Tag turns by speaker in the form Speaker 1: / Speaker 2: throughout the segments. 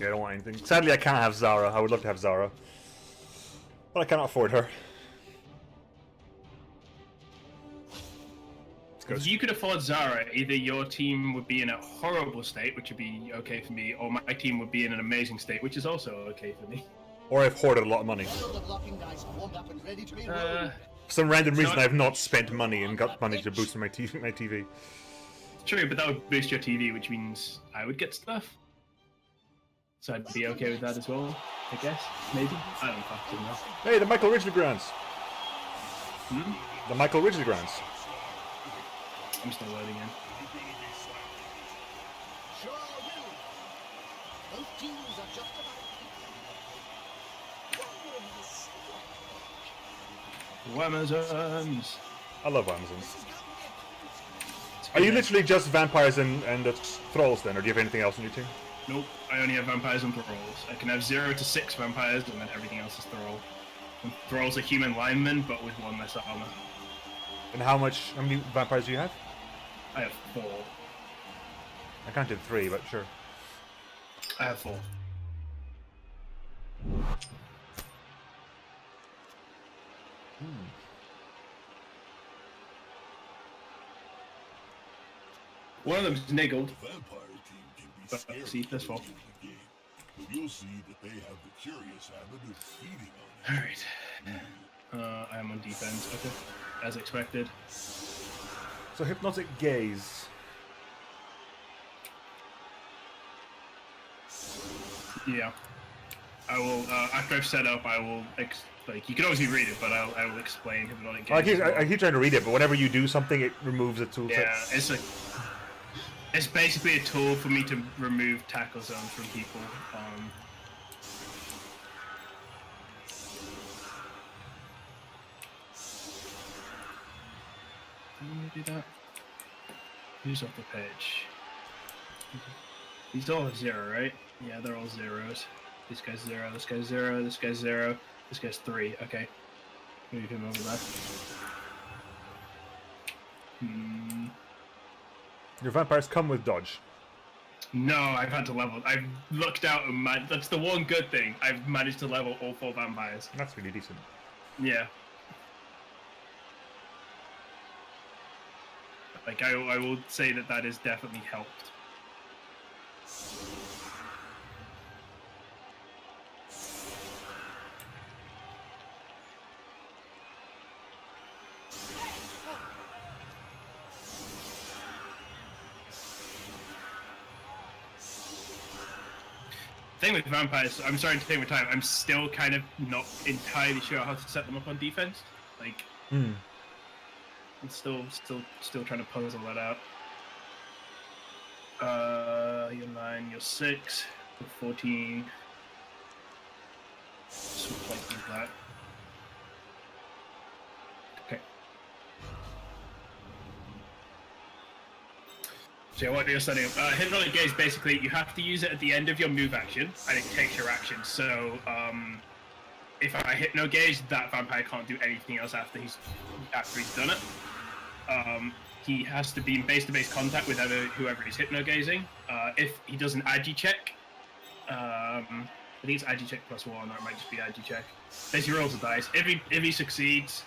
Speaker 1: Yeah, I don't want anything. Sadly, I can't have Zara. I would love to have Zara. But I cannot afford her.
Speaker 2: If you could afford Zara, either your team would be in a horrible state, which would be okay for me, or my team would be in an amazing state, which is also okay for me.
Speaker 1: Or I've hoarded a lot of money. For some random reason, I've not spent money and got money to boost my TV.
Speaker 2: True, but that would boost your TV, which means I would get stuff. So I'd be okay with that as well, I guess. Maybe. I don't fucking know.
Speaker 1: Hey, the Michael Ridgely grants.
Speaker 2: Hmm?
Speaker 1: The Michael Ridgely grants.
Speaker 2: I'm still loading in. Amazons.
Speaker 1: I love Amazons. Are you literally just vampires and the thralls then, or do you have anything else on your team?
Speaker 2: Nope, I only have vampires and thralls. I can have 0 to 6 vampires, and then everything else is thrall. And thralls are human linemen, but with 1 less armor.
Speaker 1: And how many vampires do you have?
Speaker 2: I have 4.
Speaker 1: I counted 3, but sure.
Speaker 2: I have 4. One of them's niggled. But see, that's 4.
Speaker 3: You'll see that they have the curious habit of feeding on it.
Speaker 2: Alright. I am on defense, okay. As expected.
Speaker 1: So hypnotic gaze.
Speaker 2: Yeah. I will, after I've set up, I will, like, you can obviously read it, but I will explain hypnotic gaze.
Speaker 1: I keep trying to read it, but whenever you do something, it removes a tooltip.
Speaker 2: Yeah, it's basically a tool for me to remove tackle zones from people. Let me do that. Who's off the page? These all have 0, right? Yeah, they're all 0s. This guy's 0, this guy's 0, this guy's 0, this guy's 3. Okay. Move him over there.
Speaker 1: Your vampires come with dodge.
Speaker 2: No, I've had to level. I've looked out and that's the one good thing. I've managed to level all 4 vampires.
Speaker 1: That's really decent.
Speaker 2: Yeah. Like, I will say that has definitely helped. Thing with vampires, I'm sorry to take my time, I'm still kind of not entirely sure how to set them up on defense. Like, I'm still trying to puzzle that out. You're 9, you're 6, you're 14. Switch like that. Okay. So yeah, what you're setting up, hypnotic gaze, basically you have to use it at the end of your move action, and it takes your action. So if I hypno gaze, that vampire can't do anything else after he's done it. He has to be in base-to-base contact with whoever he's hypno gazing. If he does an agi check, I think it's agi check +1, or it might just be agi check. Basically rolls the dice. If he succeeds,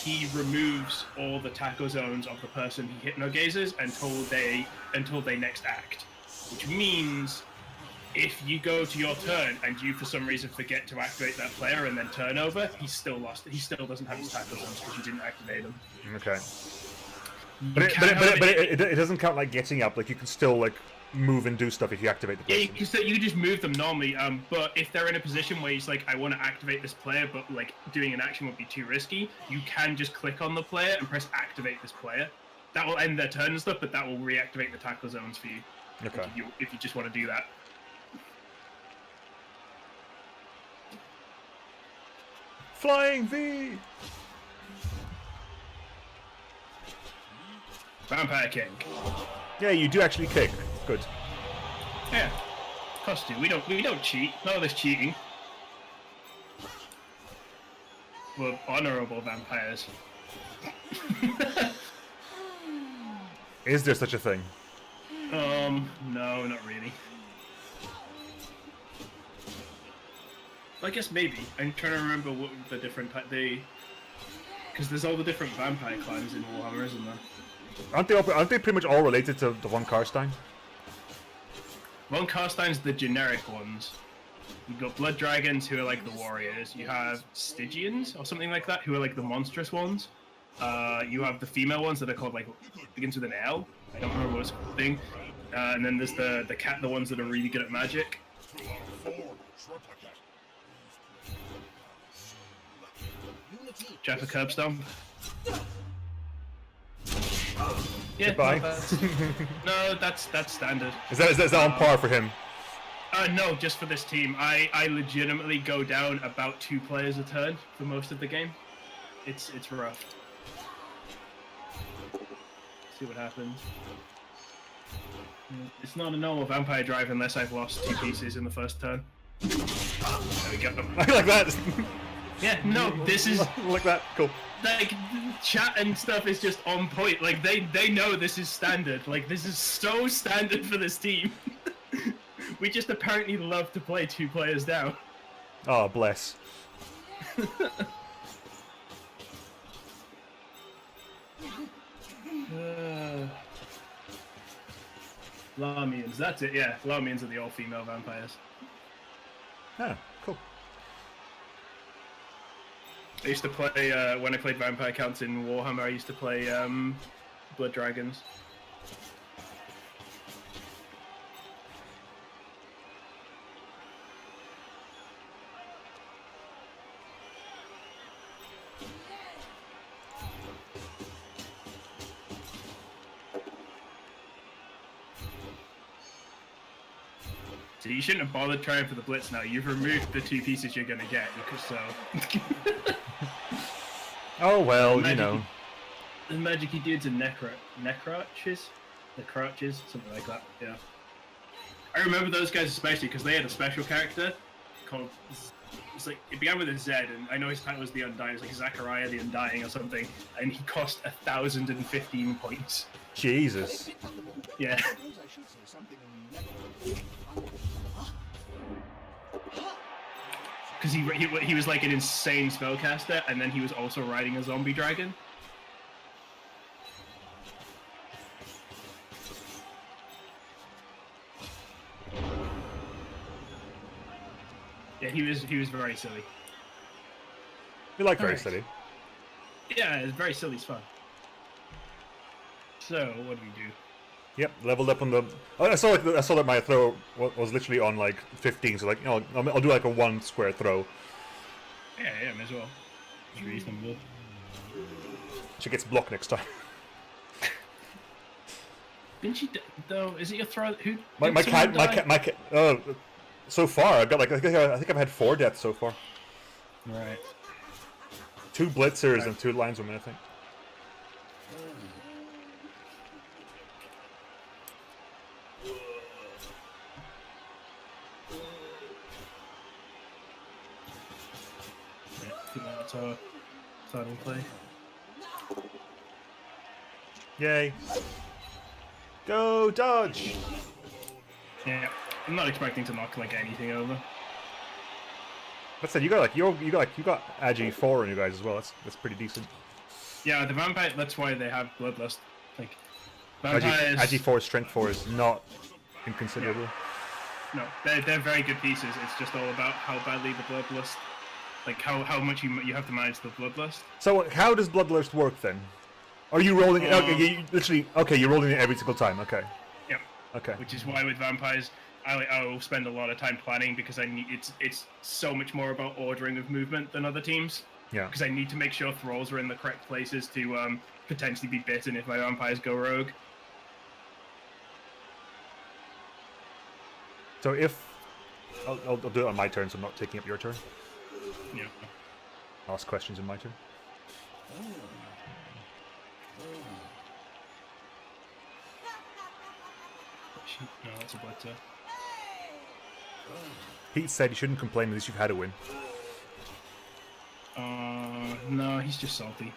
Speaker 2: he removes all the tackle zones of the person he hypnogazes until they next act. Which means if you go to your turn and you for some reason forget to activate that player and then turn over, he's still lost. He still doesn't have his tackle zones because you didn't activate them.
Speaker 1: Okay. But it doesn't count like getting up. Like you can still like move and do stuff if you activate the person.
Speaker 2: Yeah, you can just move them normally. But if they're in a position where he's like, I want to activate this player, but like doing an action would be too risky, you can just click on the player and press activate this player. That will end their turn and stuff, but that will reactivate the tackle zones for you.
Speaker 1: Okay.
Speaker 2: If you just want to do that.
Speaker 1: Flying V.
Speaker 2: Vampire kick.
Speaker 1: Yeah, you do actually kick. Good.
Speaker 2: Yeah. Costume. We don't cheat. None of this cheating. We're honorable vampires.
Speaker 1: Is there such a thing?
Speaker 2: No, not really. I guess maybe. I'm trying to remember what the different because there's all the different vampire clans in Warhammer, isn't there?
Speaker 1: Aren't they pretty much all related to the one Karstein?
Speaker 2: Von Karstein's the generic ones. You've got Blood Dragons, who are like the warriors. You have Stygians, or something like that, who are like the monstrous ones. You have the female ones that are called, like, begins with an L. I don't remember what it's called. And then there's the ones that are really good at magic. Jeff a curb stomp. Yeah,
Speaker 1: Goodbye.
Speaker 2: No, that's standard.
Speaker 1: Is that on par for him?
Speaker 2: No, just for this team. I legitimately go down about 2 players a turn for most of the game. It's rough. See what happens. It's not a normal vampire drive unless I've lost 2 pieces in the first turn. There we go.
Speaker 1: I like that.
Speaker 2: Yeah, no, this is
Speaker 1: like that. Cool.
Speaker 2: like chat and stuff is just on point. Like they know this is standard. Like this is so standard for this team. We just apparently love to play 2 players down.
Speaker 1: Oh, bless.
Speaker 2: Larmians, that's it, yeah. Larmians are the all-female vampires.
Speaker 1: Ah, cool.
Speaker 2: I used to play, when I played vampire counts in Warhammer, I used to play Blood Dragons. So you shouldn't have bothered trying for the blitz now. You've removed the 2 pieces you're gonna get, because so.
Speaker 1: Oh well, you know.
Speaker 2: The magic-y dudes are necroches, something like that. Yeah. I remember those guys especially because they had a special character called. It's like it began with a Z, and I know his title was the Undying. It's like Zachariah the Undying or something, and he cost 1,015 points.
Speaker 1: Jesus.
Speaker 2: Yeah. Because he was like an insane spellcaster, and then he was also riding a zombie dragon. Yeah, he was very silly.
Speaker 1: You like very
Speaker 2: Alright.
Speaker 1: silly.
Speaker 2: Yeah, it's very silly. It's fun. So what do we do?
Speaker 1: Yep, leveled up on the. Oh, I saw that my throw was literally on like 15, so like you know I'll do like a 1 square throw.
Speaker 2: Yeah, may as well. It's reasonable.
Speaker 1: She gets blocked next time.
Speaker 2: Didn't she though? Is it your throw? Who?
Speaker 1: My cat. So far I've got like I think I've had 4 deaths so far.
Speaker 2: Right.
Speaker 1: 2 blitzers and 2 lineswomen, I think.
Speaker 2: I think that's our starting play.
Speaker 1: Yay! Go dodge!
Speaker 2: Yeah, I'm not expecting to knock like anything over.
Speaker 1: That said, you got Agi 4 on you guys as well. That's pretty decent.
Speaker 2: Yeah, the vampire. That's why they have bloodlust. Like vampires.
Speaker 1: Agi 4 strength 4 is not inconsiderable.
Speaker 2: No, they're very good pieces. It's just all about how badly the bloodlust, like how much you have to manage the bloodlust.
Speaker 1: So how does bloodlust work then? Are you rolling it? Okay, you're rolling it every single time. Okay.
Speaker 2: Yep.
Speaker 1: Okay.
Speaker 2: Which is why with vampires, I will spend a lot of time planning because it's so much more about ordering of movement than other teams.
Speaker 1: Yeah.
Speaker 2: Because I need to make sure thralls are in the correct places to potentially be bitten if my vampires go rogue.
Speaker 1: So if I'll do it on my turn, so I'm not taking up your turn.
Speaker 2: Yeah.
Speaker 1: I'll ask questions in my turn.
Speaker 2: No, that's a blitzer.
Speaker 1: Pete said you shouldn't complain unless you've had a win.
Speaker 2: No, he's just salty.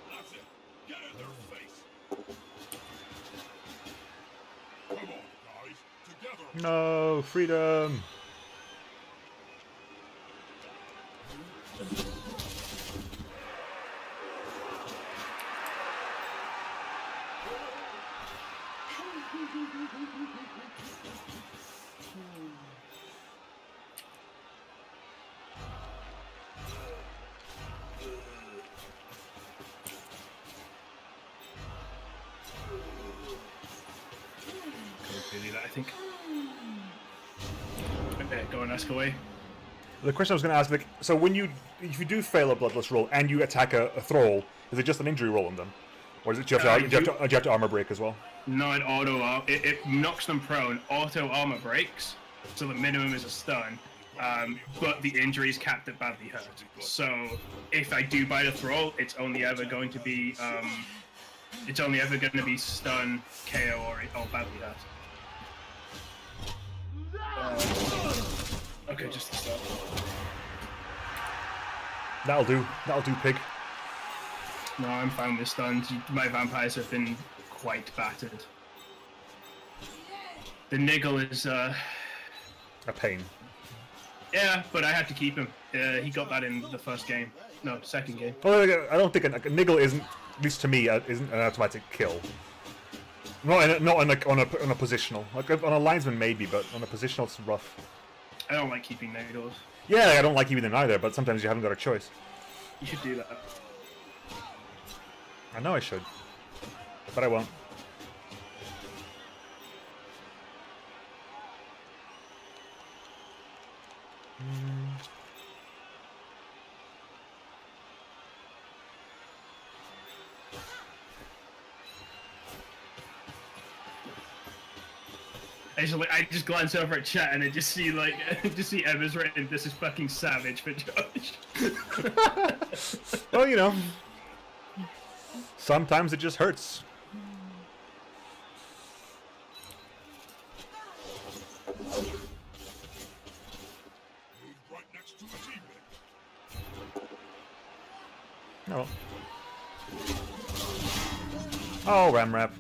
Speaker 3: That's it. Get in their face. Come on, guys. Together.
Speaker 1: No freedom.
Speaker 2: Do that, I think. Okay, go and ask away.
Speaker 1: The question I was going to ask, like, so if you do fail a bloodless roll and you attack a thrall, is it just an injury roll on them, or is it do you have to armor break as well?
Speaker 2: No, it knocks them prone. Auto armor breaks, so the minimum is a stun. But the injury is capped at badly hurt. So if I do bite a thrall, it's only ever going to be stun, KO, or badly hurt. Okay, just to start.
Speaker 1: That'll do, pig.
Speaker 2: No, I'm fine with stuns. My vampires have been quite battered. The Niggle is
Speaker 1: A pain.
Speaker 2: yeah, but I had to keep him. He got that in the first game. No, second game.
Speaker 1: Well, I don't think a niggle isn't, at least to me, isn't an automatic kill. Not on a positional. Like on a linesman maybe, but on a positional it's rough.
Speaker 2: I don't like keeping Niggles.
Speaker 1: Yeah, I don't like keeping them either, but sometimes you haven't got a choice.
Speaker 2: You should do that.
Speaker 1: I know I should, but I won't.
Speaker 2: I just glance over at chat and I just see Emma's written, "This is fucking savage for Josh."
Speaker 1: Well, you know, sometimes it just hurts.
Speaker 3: Move right next to the teammate.
Speaker 1: Oh. Oh, ram wrap.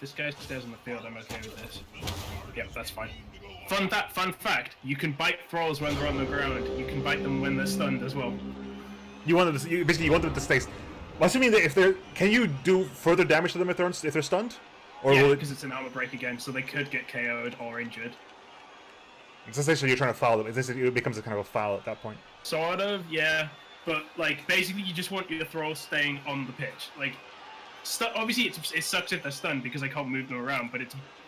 Speaker 2: This guy stays on the field. I'm okay with this. Yep, that's fine. Fun fact: you can bite thralls when they're on the ground. You can bite them when they're stunned as well.
Speaker 1: You want them to, basically you want them to stay. Well, assuming that if they're, can you do further damage to them if they're stunned? Or
Speaker 2: Yeah,
Speaker 1: will
Speaker 2: because it's an armor break again, so they could get KO'd or injured.
Speaker 1: It's essentially you're trying to foul them. It becomes a kind of a foul at that point.
Speaker 2: Sort of, yeah. But like, basically, you just want your thralls staying on the pitch. Like, obviously, it sucks if they're stunned because I can't move them around. But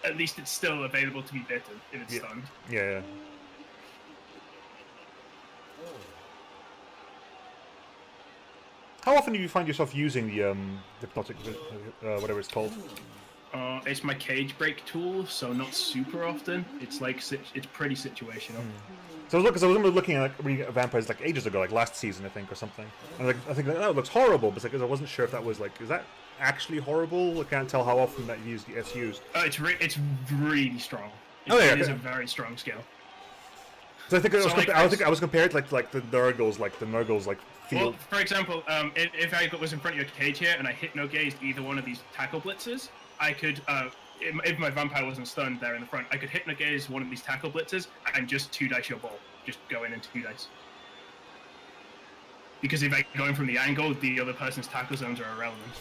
Speaker 2: at least it's still available to be bitten if it's stunned.
Speaker 1: Yeah. How often do you find yourself using the hypnotic, whatever it's called?
Speaker 2: It's my cage break tool, so not super often. It's like it's pretty situational.
Speaker 1: So I was looking at reading vampires like ages ago, like last season I think or something. And I think that looks horrible, but I wasn't sure if that was like, is that actually horrible? I can't tell how often that it's used.
Speaker 2: It's really strong. It is a very strong skill.
Speaker 1: So I think I was compared like the Nurgles, field.
Speaker 2: Well, for example, if I was in front of your cage here and I hypno-gazed either one of these tackle blitzers, I could, if my vampire wasn't stunned there in the front, I could hypno-gaze one of these tackle blitzers and just 2-dice your ball. Just go in and 2-dice. Because if I go in from the angle, the other person's tackle zones are irrelevant.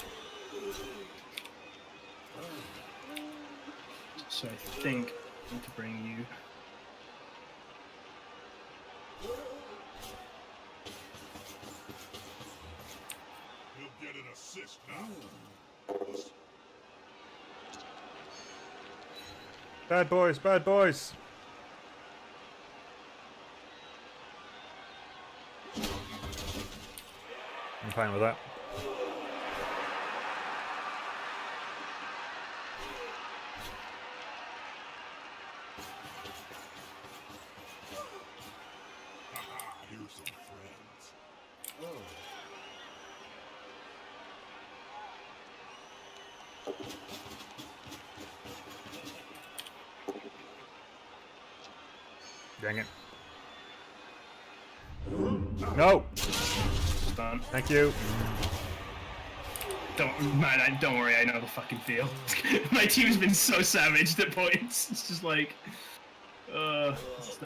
Speaker 2: So I think I need to bring you...
Speaker 3: He'll get an assist now.
Speaker 1: Bad boys, bad boys. I'm fine with that.
Speaker 3: Here's some friends.
Speaker 1: Dang it. No!
Speaker 2: Stun.
Speaker 1: Thank you.
Speaker 2: Don't worry, I know the fucking feel. My team's been so savaged at points. It's just like,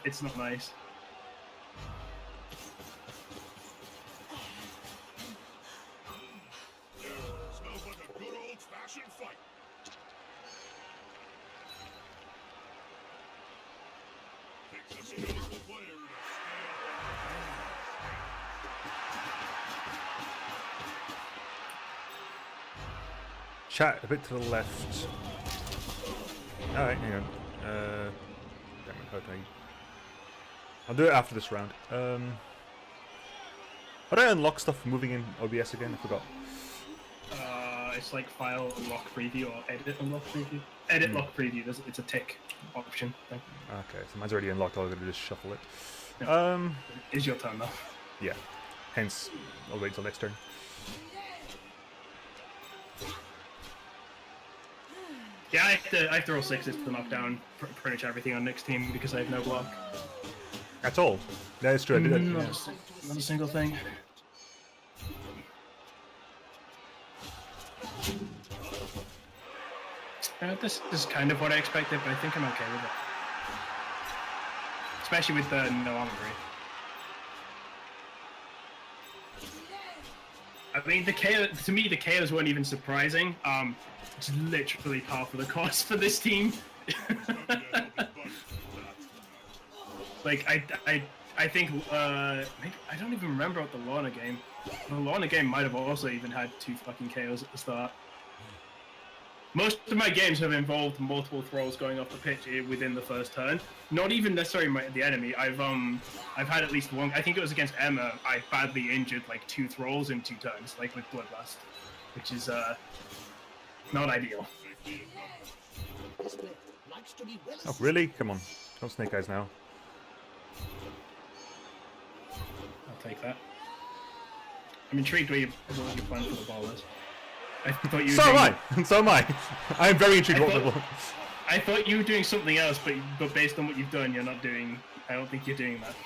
Speaker 2: it's not nice.
Speaker 3: Smells like a good old-fashioned fight.
Speaker 1: Chat a bit to the left. Alright, hang on. Damn it, how do I... I'll do it after this round. How do I unlock stuff moving in OBS again? I forgot.
Speaker 2: It's like file unlock preview or edit unlock preview. Edit lock preview. It's a tick option thing.
Speaker 1: Okay, so mine's already unlocked. I'll just shuffle it.
Speaker 2: No, it's your turn though.
Speaker 1: Yeah. Hence, I'll wait till next turn.
Speaker 2: Yeah, I have to roll 6s to knock down pretty much everything on Nick's team because I have no block.
Speaker 1: At all. That is true. I did it.
Speaker 2: Not,
Speaker 1: Yeah.
Speaker 2: not a single thing. This is kind of what I expected, but I think I'm okay with it. Especially with the no armor break. I mean, to me, the KOs weren't even surprising. It's literally par for the course for this team. Like, I think, maybe, I don't even remember what the Lorna game. The Lorna game might have also even had 2 fucking KOs at the start. Most of my games have involved multiple throws going off the pitch within the first turn. Not even necessarily the enemy. I've had at least one. I think it was against Emma. I badly injured like 2 throws in 2 turns, like with Bloodlust, which is not ideal.
Speaker 1: Oh, really? Come on. Don't snake eyes now.
Speaker 2: I'll take that. I'm intrigued what your plan for the ball is. I thought you were
Speaker 1: So am I! So am I! I am very intrigued
Speaker 2: I thought you were doing something else, but based on what you've done, you're not doing... I don't think you're doing that.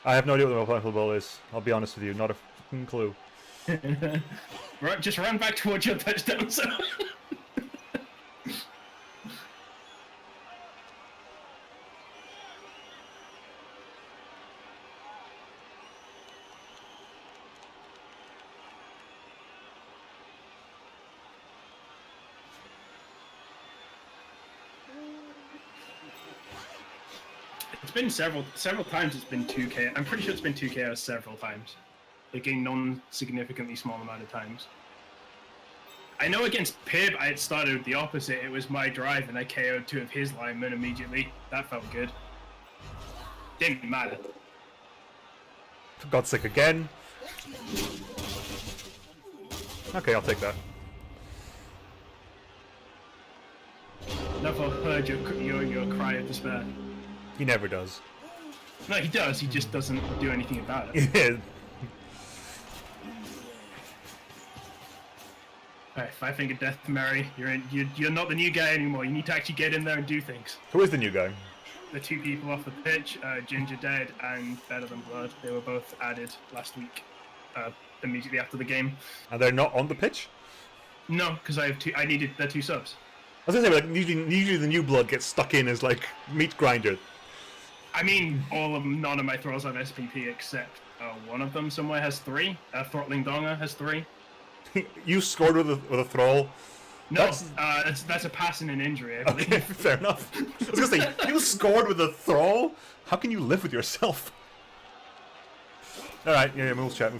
Speaker 1: I have no idea what the plan for the ball is. I'll be honest with you, not a fucking clue.
Speaker 2: Right, just run back towards your touchdown zone. It's been several times. It's been 2K. I'm pretty sure it's been 2KOs several times, like a non-significantly small amount of times. I know against Pib, I had started with the opposite. It was my drive, and I KO'd 2 of his linemen immediately. That felt good. Didn't matter.
Speaker 1: For God's sake, again. Okay, I'll take that.
Speaker 2: Never heard your cry of despair.
Speaker 1: He never does.
Speaker 2: No, he does. He just doesn't do anything about it.
Speaker 1: Yeah.
Speaker 2: Alright, 5-finger death, Mary. You're not the new guy anymore. You need to actually get in there and do things.
Speaker 1: Who is the new guy?
Speaker 2: The 2 people off the pitch, Ginger Dead and Better Than Blood. They were both added last week, immediately after the game.
Speaker 1: And they're not on the pitch?
Speaker 2: No, because I needed the 2 subs.
Speaker 1: I was gonna say, like, usually the new blood gets stuck in as like meat grinder.
Speaker 2: I mean, none of my throws have SPP except one of them somewhere has 3. Throttling Donga has 3.
Speaker 1: You scored with a thrall.
Speaker 2: No, that's a pass and an injury, I believe.
Speaker 1: Okay, fair enough. I was gonna say, you scored with a thrall? How can you live with yourself? Alright, yeah, move chat.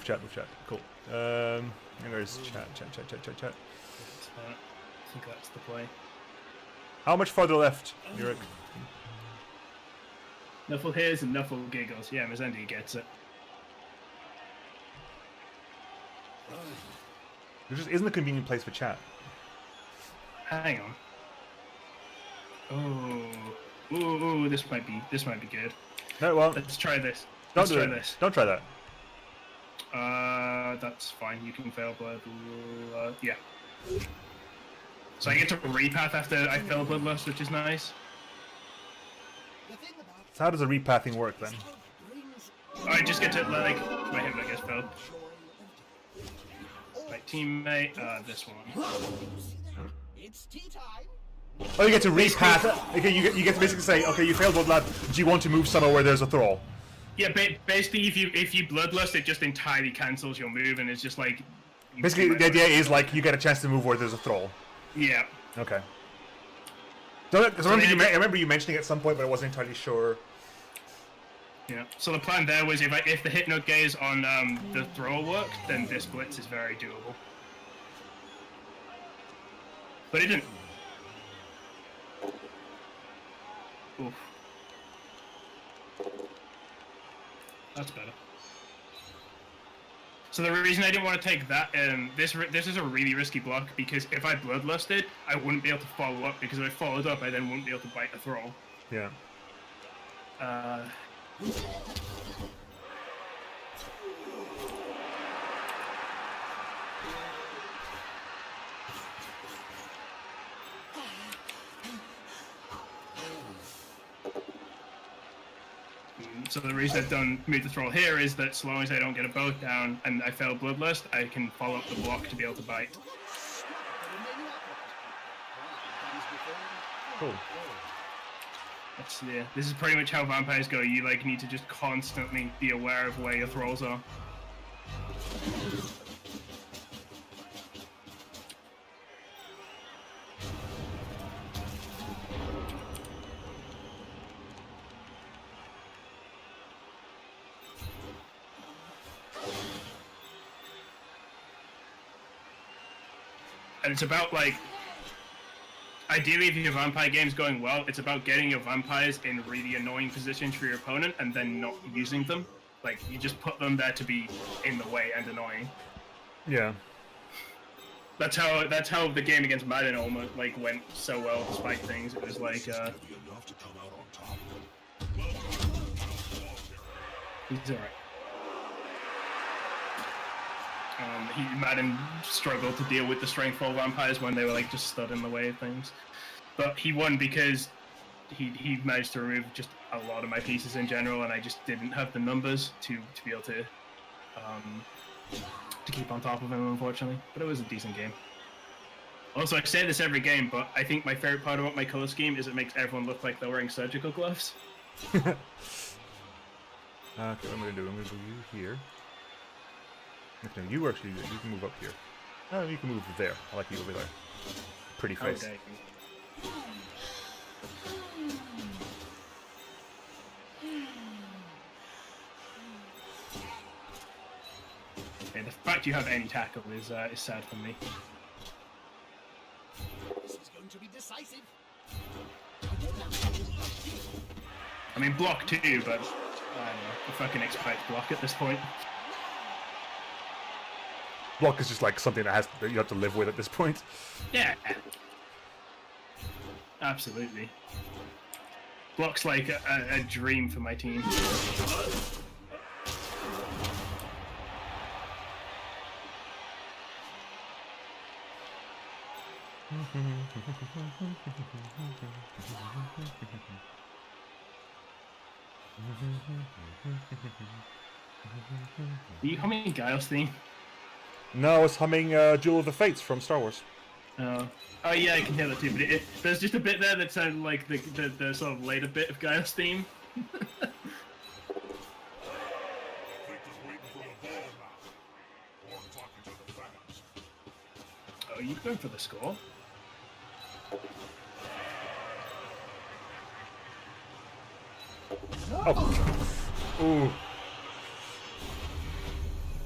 Speaker 1: Cool. There's chat.
Speaker 2: I think that's the play.
Speaker 1: How much farther left, Yurik?
Speaker 2: Nuffle hears and Nuffle giggles. Yeah, Mazendi gets it.
Speaker 1: There just isn't a convenient place for chat.
Speaker 2: Hang on. Ooh, this might be good.
Speaker 1: No, well,
Speaker 2: Let's try this.
Speaker 1: Don't try that.
Speaker 2: That's fine. You can fail blood. Yeah. So I get to repath after I fail bloodlust, which is nice.
Speaker 1: So how does the repathing work then?
Speaker 2: I just get to like my hit, I guess, failed. My teammate, this one.
Speaker 1: Oh, you get to repath. Okay, you get to basically say, okay, you failed blood. Do you want to move somewhere where there's a thrall?
Speaker 2: Yeah, basically, if you bloodlust, it just entirely cancels your move, and it's just like.
Speaker 1: Basically, the idea is like you get a chance to move where there's a thrall.
Speaker 2: Yeah.
Speaker 1: Okay. Because I remember you mentioning it at some point, but I wasn't entirely sure.
Speaker 2: Yeah. So the plan there was if the hypno gaze on the throw worked, then this blitz is very doable. But it didn't. Oof. That's better. So the reason I didn't want to take that, this is a really risky block because if I bloodlusted, I wouldn't be able to follow up because if I followed up, I then wouldn't be able to bite the throw.
Speaker 1: Yeah.
Speaker 2: So the reason I've done move the throw here is that so long as I don't get a boat down and I fail bloodlust, I can follow up the block to be able to bite.
Speaker 1: Cool.
Speaker 2: This is pretty much how vampires go. You like need to just constantly be aware of where your throws are. And it's about like, ideally if your vampire game's going well, it's about getting your vampires in really annoying positions for your opponent and then not using them. Like, you just put them there to be in the way and annoying.
Speaker 1: Yeah.
Speaker 2: That's how the game against Madden almost like went so well despite things. It was like he's alright. Madden struggled to deal with the strength 4 vampires when they were like just stood in the way of things. But he won because he managed to remove just a lot of my pieces in general, and I just didn't have the numbers to be able to keep on top of him, unfortunately. But it was a decent game. Also, I say this every game, but I think my favorite part about my color scheme is it makes everyone look like they're wearing surgical gloves.
Speaker 1: Okay, what I'm gonna do, I'm gonna do you here. No, you actually, you can move up here. Oh, you can move there. I like you over there. Pretty face.
Speaker 2: Okay. Yeah, the fact you have any tackle is sad for me.
Speaker 4: This is going to be decisive.
Speaker 2: I mean, block too, but I don't know. I fucking expect block at this point.
Speaker 1: Block is just like something that you have to live with at this point.
Speaker 2: Yeah. Absolutely. Block's like a dream for my team. Are you humming Guile's theme?
Speaker 1: No, I was humming Jewel of the Fates from Star Wars.
Speaker 2: Oh yeah, I can hear that too, but there's just a bit there that sounded like the sort of later bit of Guile's theme. Oh, you going for the score?
Speaker 1: Oh. Ooh.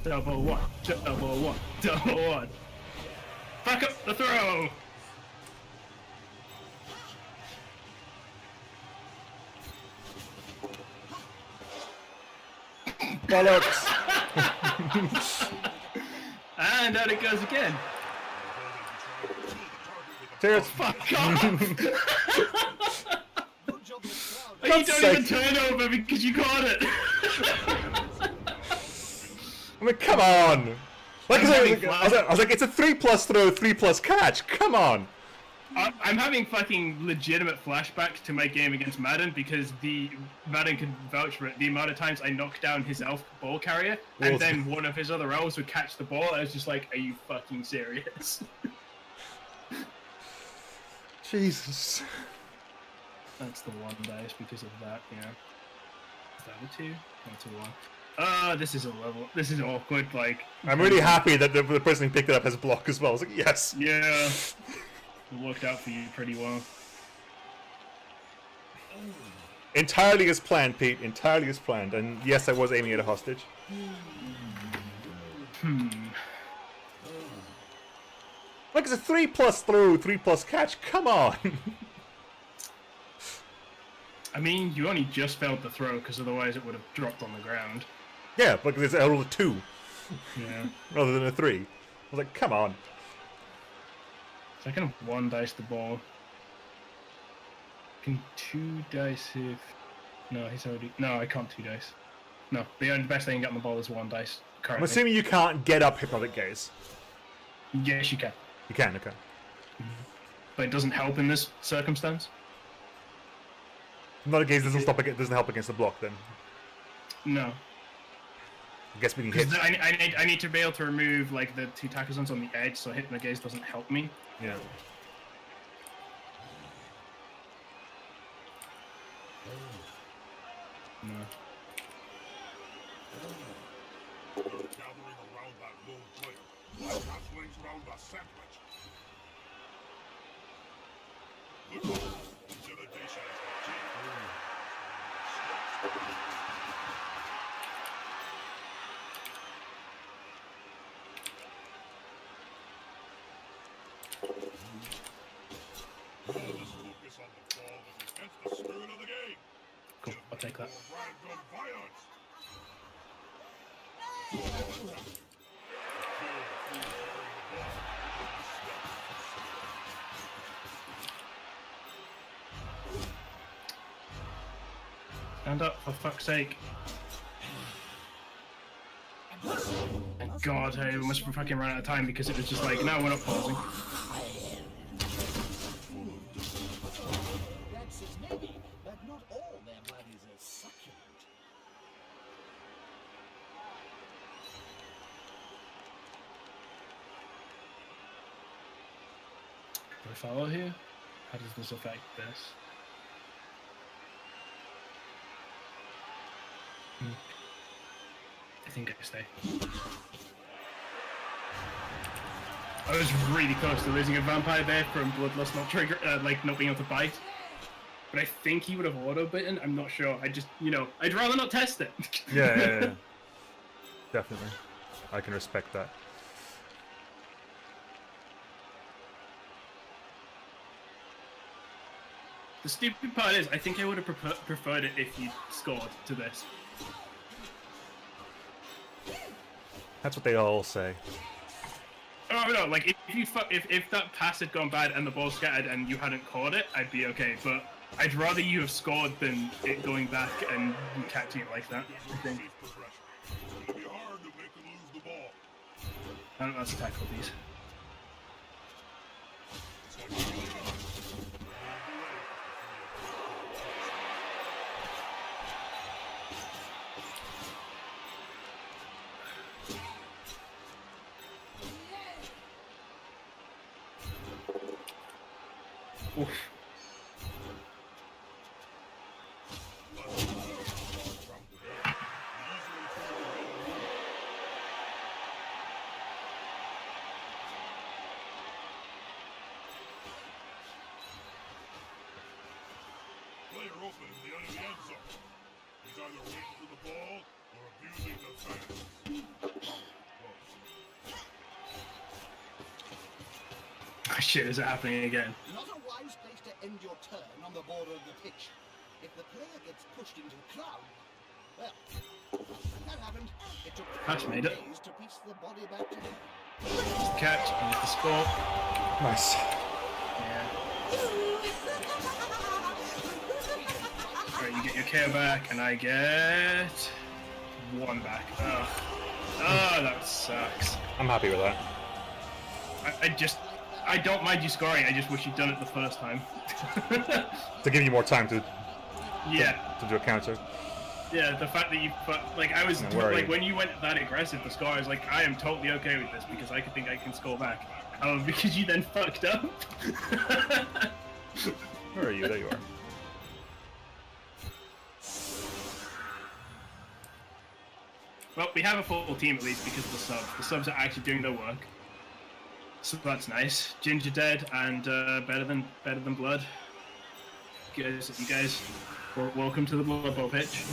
Speaker 2: Double one, double one, double one. Back up the throw!
Speaker 1: Bollocks!
Speaker 2: And out it goes again.
Speaker 1: Cheers!
Speaker 2: Fuck off! You
Speaker 1: God's
Speaker 2: don't
Speaker 1: sake.
Speaker 2: even turn over because you caught it!
Speaker 1: I mean, come on! Like I was like, it's a 3+ throw, 3+ catch. Come on!
Speaker 2: I'm having fucking legitimate flashbacks to my game against Madden because Madden can vouch for it. The amount of times I knocked down his elf ball carrier and then one of his other elves would catch the ball. I was just like, are you fucking serious?
Speaker 1: Jesus.
Speaker 2: That's the one dice because of that, yeah. Is that a 2? That's a 1. This is a level. This is awkward, like...
Speaker 1: I'm really happy that the person who picked it up has a block as well. I was like, yes!
Speaker 2: Yeah. It worked out for you pretty well.
Speaker 1: Entirely as planned, Pete. Entirely as planned. And yes, I was aiming at a hostage. Like, it's a 3+ throw, 3+ catch. Come on.
Speaker 2: I mean, you only just failed the throw because otherwise it would have dropped on the ground.
Speaker 1: Yeah, but there's a roll of 2
Speaker 2: Yeah.
Speaker 1: rather than a 3. I was like, come on.
Speaker 2: So I can 1 dice the ball. Can 2 dice if... No, he's already... No, I can't 2 dice. No, the only best I can get on the ball is 1 dice
Speaker 1: I'm
Speaker 2: currently.
Speaker 1: assuming you can't get up Hypnotic Gaze.
Speaker 2: Yes, you can.
Speaker 1: You can, okay.
Speaker 2: But it doesn't help in this circumstance.
Speaker 1: Hypnotic Gaze doesn't help against the block then.
Speaker 2: No.
Speaker 1: I guess we can hit.
Speaker 2: Because I need to be able to remove like the 2 tackle zones on the edge, so Hypno Gaze doesn't help me.
Speaker 1: Yeah.
Speaker 2: No.
Speaker 3: Gathering around that lone player, like halflings around a sandwich. Look on, intimidation is the key. Just focus on the ball that is against the spirit of the game.
Speaker 2: Cool, I'll take that.
Speaker 3: More random violence.
Speaker 2: Stand up, for fuck's sake. Thank God, hey, we must have fucking run out of time because it was just like, no, we're not pausing.
Speaker 4: That says maybe, but not all their blood is as succulent.
Speaker 2: Do I follow here? How does this affect this? I think I stay. I was really close to losing a vampire there from bloodlust not trigger, like not being able to bite. But I think he would have auto bitten. I'm not sure. I just, you know, I'd rather not test it.
Speaker 1: Yeah. Definitely. I can respect that.
Speaker 2: The stupid part is, I think I would have preferred it if you scored to this.
Speaker 1: That's what they all say.
Speaker 2: Oh no, like if that pass had gone bad and the ball scattered and you hadn't caught it, I'd be okay. But I'd rather you have scored than it going back and you catching it like that. I think.
Speaker 3: It's gonna be hard to make them lose the ball.
Speaker 2: I don't know, let's tackle these. Oof.
Speaker 3: Player open in the enemy end zone. He's either waiting for the ball or abusing the fans.
Speaker 2: Oh, shit, is it happening again?
Speaker 4: Not a wise place to end your turn on the border of the pitch. If the player gets pushed into the crowd, well, that happened. It took
Speaker 2: Patch made it.
Speaker 4: days to piece the body back together.
Speaker 2: Just the catch, and it's the score.
Speaker 1: Nice.
Speaker 2: Yeah. Alright, you get your KO back, and I get 1 back. Ugh. Oh, that sucks.
Speaker 1: I'm happy with that.
Speaker 2: I don't mind you scoring, I just wish you'd done it the first time.
Speaker 1: To give you more time to
Speaker 2: Yeah.
Speaker 1: do a counter.
Speaker 2: Yeah, the fact that you, like, I was,
Speaker 1: where are
Speaker 2: like,
Speaker 1: you?
Speaker 2: when you went that aggressive to score, I was like, I am totally okay with this because I think I can score back. Because you then fucked up.
Speaker 1: Where are you? There you are.
Speaker 2: Well, we have a full team at least because of the subs. The subs are actually doing their work. So that's nice. Ginger dead and better than blood. You guys Welcome to the Blood Bowl pitch.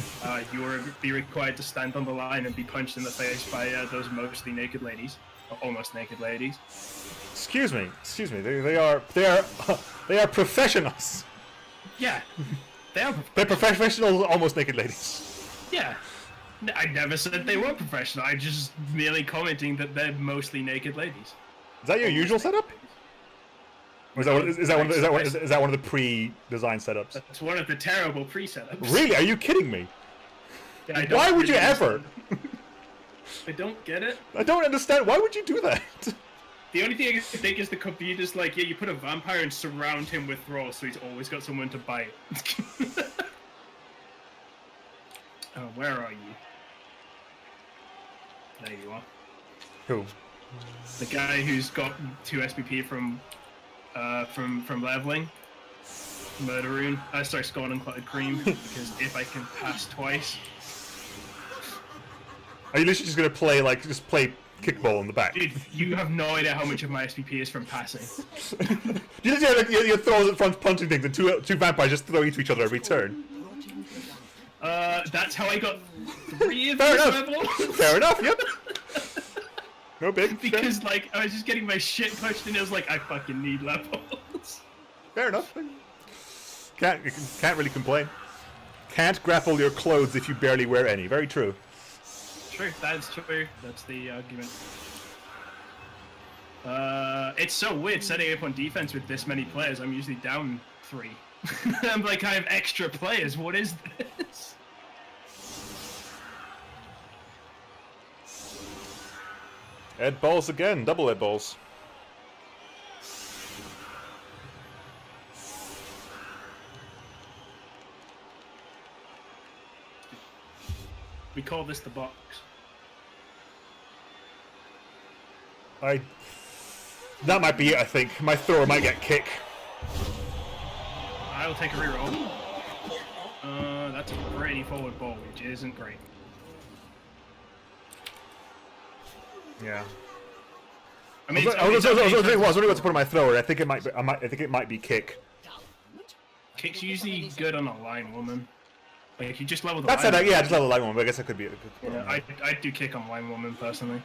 Speaker 2: You will be required to stand on the line and be punched in the face by those mostly naked ladies, or almost naked ladies.
Speaker 1: Excuse me. They are professionals.
Speaker 2: Yeah, they are.
Speaker 1: They're professional, almost naked ladies.
Speaker 2: Yeah, I never said they were professional. I'm just merely commenting that they're mostly naked ladies.
Speaker 1: Is that your usual setup? Or is that one of the pre-designed setups?
Speaker 2: It's one of the terrible pre-setups.
Speaker 1: Really? Are you kidding me?
Speaker 2: Yeah, I don't
Speaker 1: Why would you
Speaker 2: really
Speaker 1: ever?
Speaker 2: I don't get it.
Speaker 1: I don't understand. Why would you do that?
Speaker 2: The only thing I can think is the computer's like, yeah, you put a vampire and surround him with thralls, so he's always got someone to bite. Oh, where are you? There you are.
Speaker 1: Who?
Speaker 2: The guy who's got 2 SPP from leveling. Murderoon. Sorry, Scald and Clotted Cream, because if I can pass twice.
Speaker 1: Are you literally just gonna play play kickball in the back?
Speaker 2: Dude, you have no idea how much of my SPP is from passing.
Speaker 1: You just have your throws at front punching things, and two vampires just throw into each other every turn.
Speaker 2: That's how I got 3 of
Speaker 1: Fair
Speaker 2: this
Speaker 1: enough.
Speaker 2: level.
Speaker 1: Fair enough. Yep. No big.
Speaker 2: Because like I was just getting my shit punched, and it was like I fucking need levels.
Speaker 1: Fair enough. Can't really complain. Can't grapple your clothes if you barely wear any. Very true.
Speaker 2: True, that's true. That's the argument. It's so weird setting up on defense with this many players. I'm usually down 3. I'm like, I have extra players. What is this?
Speaker 1: Ed balls again. Double Ed balls.
Speaker 2: We call this the box.
Speaker 1: That might be it, I think. My thrower might get kick.
Speaker 2: I'll take a reroll. That's a pretty forward ball, which isn't great.
Speaker 1: Yeah.
Speaker 2: I mean,
Speaker 1: I was wondering what to put on my thrower. I think it might be kick.
Speaker 2: Kick's usually good on a line woman. Like, you just level the
Speaker 1: That's
Speaker 2: line.
Speaker 1: it. Yeah, just level the line one. But I guess that could be.
Speaker 2: Yeah, I'd do kick on line woman personally.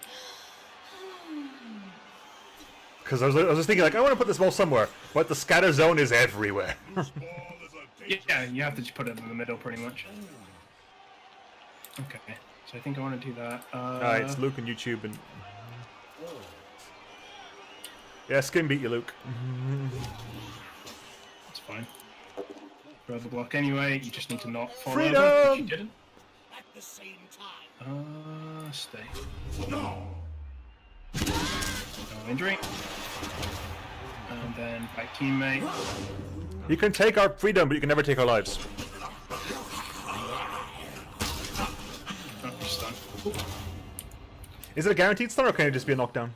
Speaker 1: Because I was thinking like I want to put this ball somewhere, but the scatter zone is everywhere.
Speaker 2: Yeah, you have to just put it in the middle pretty much. Okay, so I think I want to do that.
Speaker 1: Alright, it's Luke on YouTube and. Yeah, Skin beat you, Luke.
Speaker 2: It's fine. Throw the block anyway. You just need to not fall
Speaker 1: Freedom!
Speaker 2: over, which you didn't.
Speaker 4: At the same time.
Speaker 2: Stay. No injury. And then back teammate.
Speaker 1: You can take our freedom, but you can never take our lives.
Speaker 2: Oh, stun.
Speaker 1: Is it a guaranteed stun, or can it just be a knockdown?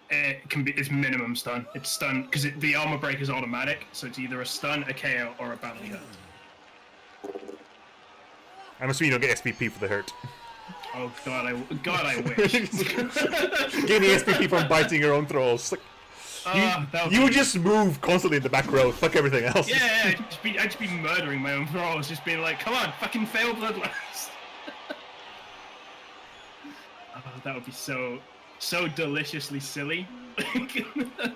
Speaker 2: It can be. It's minimum stun. It's stun because the armor break is automatic, so it's either a stun, a KO, or a badly hurt.
Speaker 1: I'm assuming you don't get SPP for the hurt.
Speaker 2: Oh God, I wish.
Speaker 1: Gain the SPP from biting your own throws. Like, you would just move constantly in the back row, fuck everything else.
Speaker 2: Yeah, I'd just be murdering my own throws, just being like, come on, fucking fail bloodlust. Oh, that would be so deliciously silly.
Speaker 1: I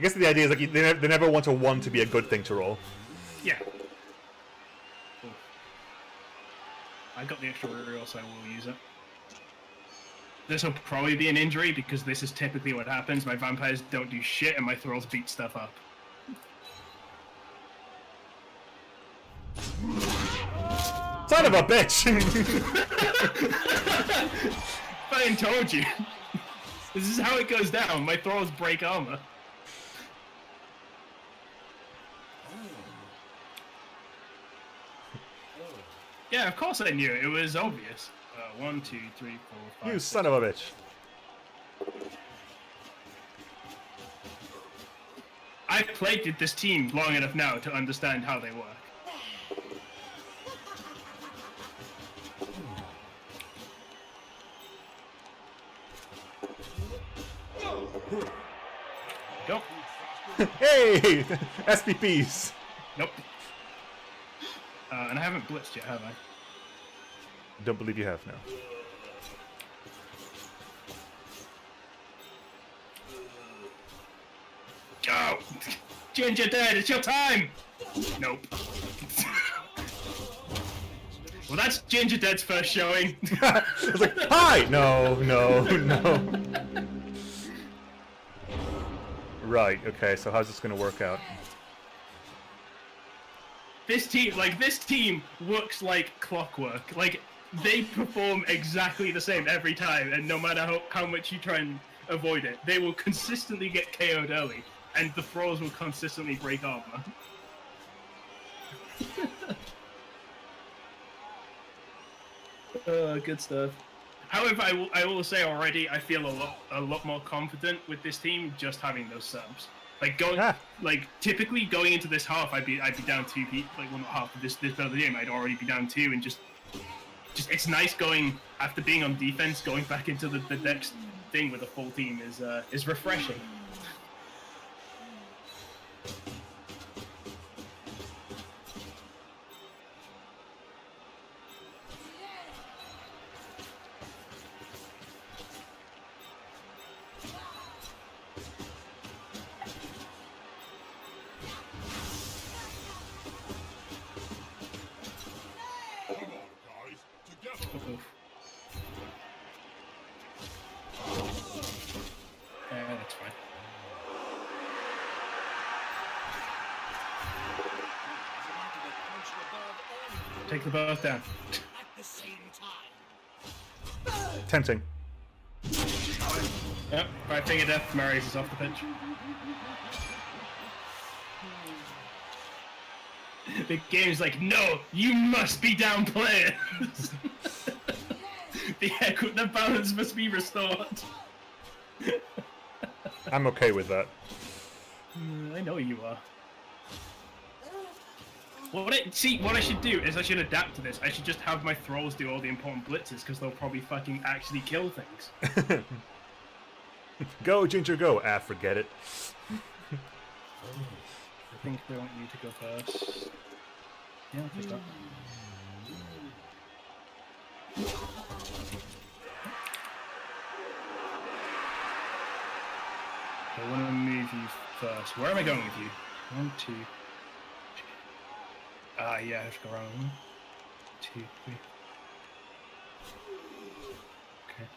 Speaker 1: guess the idea is like they never want a 1 to be a good thing to roll.
Speaker 2: Yeah. Ooh. I got the extra reroll, so I will use it. This will probably be an injury because this is typically what happens. My vampires don't do shit and my thralls beat stuff up.
Speaker 1: Son of a bitch!
Speaker 2: I told you. This is how it goes down. My thralls break armor. Yeah, of course I knew. It was obvious. 1, 2, 3, 4, 5.
Speaker 1: You son of a bitch.
Speaker 2: I've played with this team long enough now to understand how they work. Go.
Speaker 1: Hey! SPPs!
Speaker 2: Nope. And I haven't blitzed yet, have I?
Speaker 1: Don't believe you have, no.
Speaker 2: Go! Ginger Dead, it's your time! Nope. Well, that's Ginger Dead's first showing.
Speaker 1: I was like, hi! No, no, no. Right, okay, so how's this gonna work out?
Speaker 2: This team works like clockwork. Like, they perform exactly the same every time, and no matter how much you try and avoid it, they will consistently get KO'd early, and the thralls will consistently break armor. Good stuff. However, I will say already, I feel a lot more confident with this team just having those subs. Like typically going into this half, I'd be down 2 people. Like, well, not half of this bit of the game, I'd already be down 2, and just it's nice going after being on defense, going back into the next thing with a full team is refreshing. That's fine. Take the boat down.
Speaker 4: At the same time.
Speaker 1: Tempting.
Speaker 2: Yep, 5-finger death, Marius is off the pitch. The game's like, no, you must be down players. The balance must be restored.
Speaker 1: I'm okay with that.
Speaker 2: I know you are. What I should do is I should adapt to this. I should just have my thralls do all the important blitzes, because they'll probably fucking actually kill things.
Speaker 1: Go, Ginger, go. Ah, forget it.
Speaker 2: I think they want you to go first. Yeah, I'll take that. I want to move you first. Where am I going with you? 1, 2. Yeah, I have to go around. 1, 2, 3. Okay.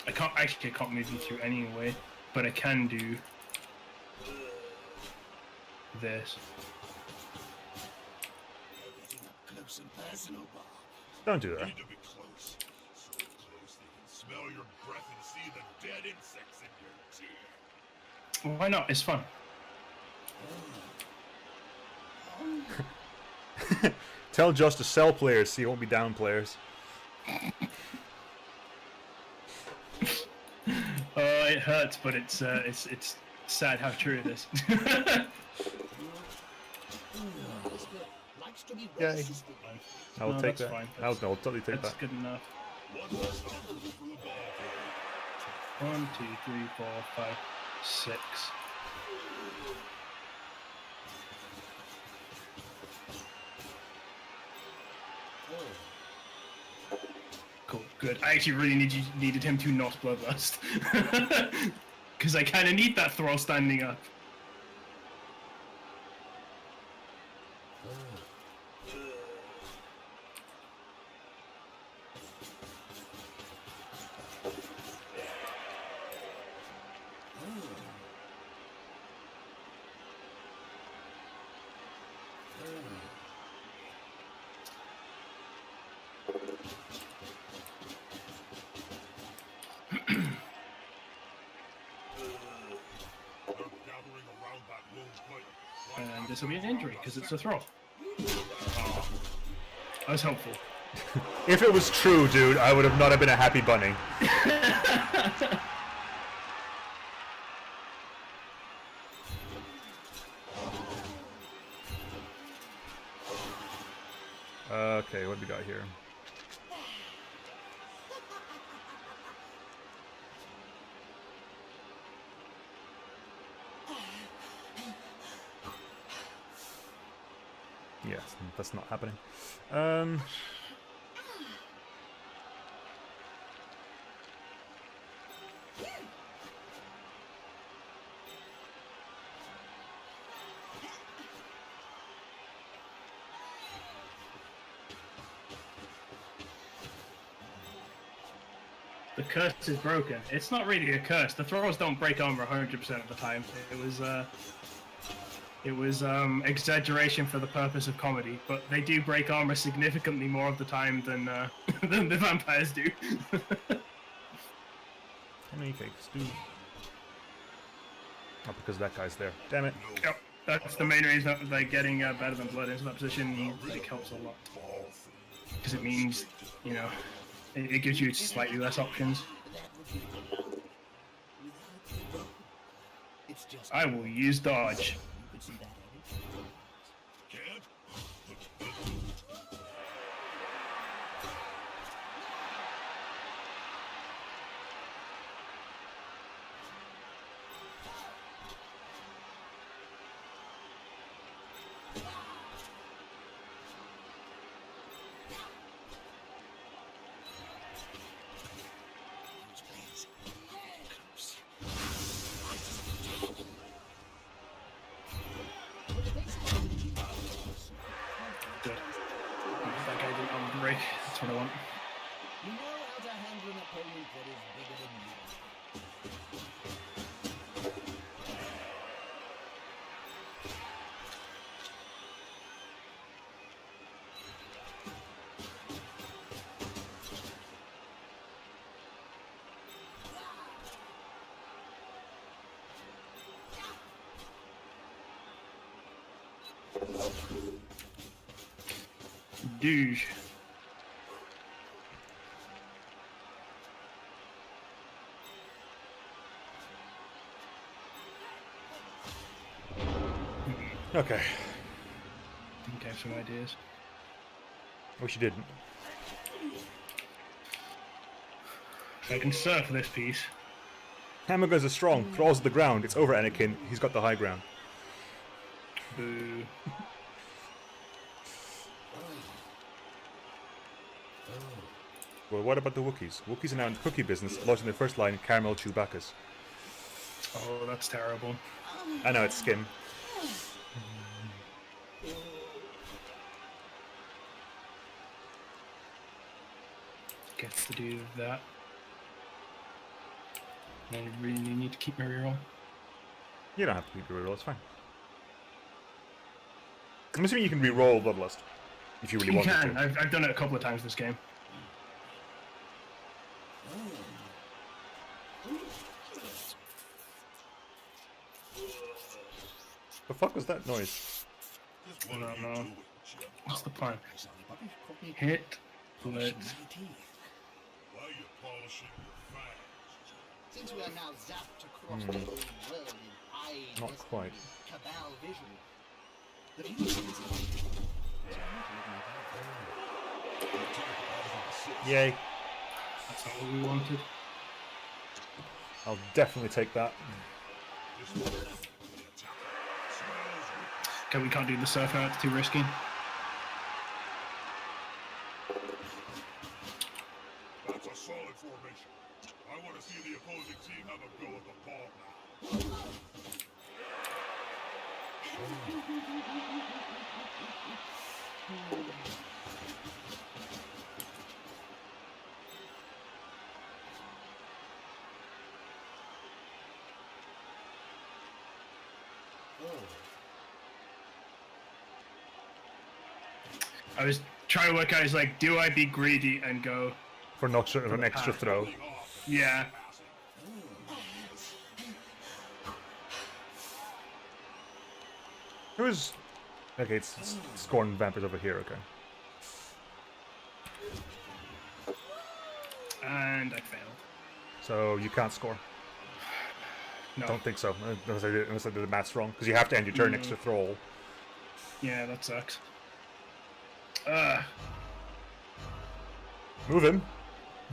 Speaker 2: I can't move you through anyway, but I can do this.
Speaker 4: Close and personal, Bob.
Speaker 1: Don't do that.
Speaker 3: Need to be close. So close they can smell your breath and see the dead insects in your teeth.
Speaker 2: Well, why not? It's fun.
Speaker 1: Tell Josh to sell players so he won't be down players.
Speaker 2: Oh, it hurts, but it's sad how true it is.
Speaker 4: Likes to be
Speaker 1: Yay.
Speaker 4: racist.
Speaker 1: I'll
Speaker 2: No,
Speaker 1: take
Speaker 2: that's
Speaker 1: that.
Speaker 2: fine.
Speaker 1: I'll totally take
Speaker 2: That's
Speaker 1: that.
Speaker 2: good enough. 1, 2, 3, 4, 5, 6. Cool, good. I actually really needed him to not bloodlust. Because I kind of need that thrall standing up. And this will be an injury, because it's a throw. Oh, that was helpful.
Speaker 1: If it was true, dude, I would have not have been a happy bunny. Okay, what do we got here? Yes, that's not happening.
Speaker 2: The curse is broken. It's not really a curse. The thralls don't break armor 100% of the time. It was exaggeration for the purpose of comedy, but they do break armor significantly more of the time than than the vampires do.
Speaker 1: How many cakes do? Oh, because that guy's there. Damn it.
Speaker 2: Yep, that's the main reason that they're getting better than blood into that position. Like, helps a lot because it means, you know, it gives you slightly less options.
Speaker 4: It's just
Speaker 2: I will use dodge.
Speaker 4: you could see that, Eddie.
Speaker 3: Can't?
Speaker 2: Good. That guy didn't want to break. That's what I want.
Speaker 4: You know how to handle an opponent that is bigger than you.
Speaker 2: Douche.
Speaker 1: Okay.
Speaker 2: Okay, some ideas.
Speaker 1: Wish you didn't.
Speaker 2: I can surf this piece.
Speaker 1: Hammer guys are strong. Thralls to the ground. It's over, Anakin. He's got the high ground.
Speaker 2: Boo.
Speaker 1: Well, what about the Wookiees? Wookiees are now in the cookie business, launching their first line, Caramel Chewbacca's.
Speaker 2: Oh, that's terrible.
Speaker 1: I know, it's skim.
Speaker 2: Gets to do that. I really need to keep my reroll.
Speaker 1: You don't have to reroll, it's fine. I'm assuming you can reroll Bloodlust. If you really
Speaker 2: You
Speaker 1: want
Speaker 2: can.
Speaker 1: to.
Speaker 2: I've done it a couple of times this game.
Speaker 1: The fuck was that noise?
Speaker 3: Just what
Speaker 2: I
Speaker 3: are
Speaker 2: don't
Speaker 3: you
Speaker 2: know.
Speaker 3: doing, Chip?
Speaker 2: What's the plan?
Speaker 4: Sorry, Bobby. Caught me
Speaker 2: Hit,
Speaker 4: polishing
Speaker 2: blitz.
Speaker 4: my teeth.
Speaker 3: Why are you polishing your fangs?
Speaker 4: Since we are now zapped across the whole world in high
Speaker 1: Not
Speaker 4: def
Speaker 1: quite.
Speaker 4: cabal vision, the future is
Speaker 1: Yay.
Speaker 2: That's not what we wanted.
Speaker 1: I'll definitely take that.
Speaker 2: Okay, we can't do the surf now, it's too risky.
Speaker 3: That's a solid formation. I want to see the opposing team have a go at the ball now.
Speaker 2: I was trying to work out, is like, do I be greedy and go,
Speaker 1: For an extra throw.
Speaker 2: yeah,
Speaker 1: Who's... Okay, it's scoring vampires over here, okay.
Speaker 2: and I failed.
Speaker 1: So you can't score.
Speaker 2: No.
Speaker 1: Don't think so, unless I did the maths wrong. Because you have to end your turn next to Thrall.
Speaker 2: Yeah, that sucks.
Speaker 1: Move him.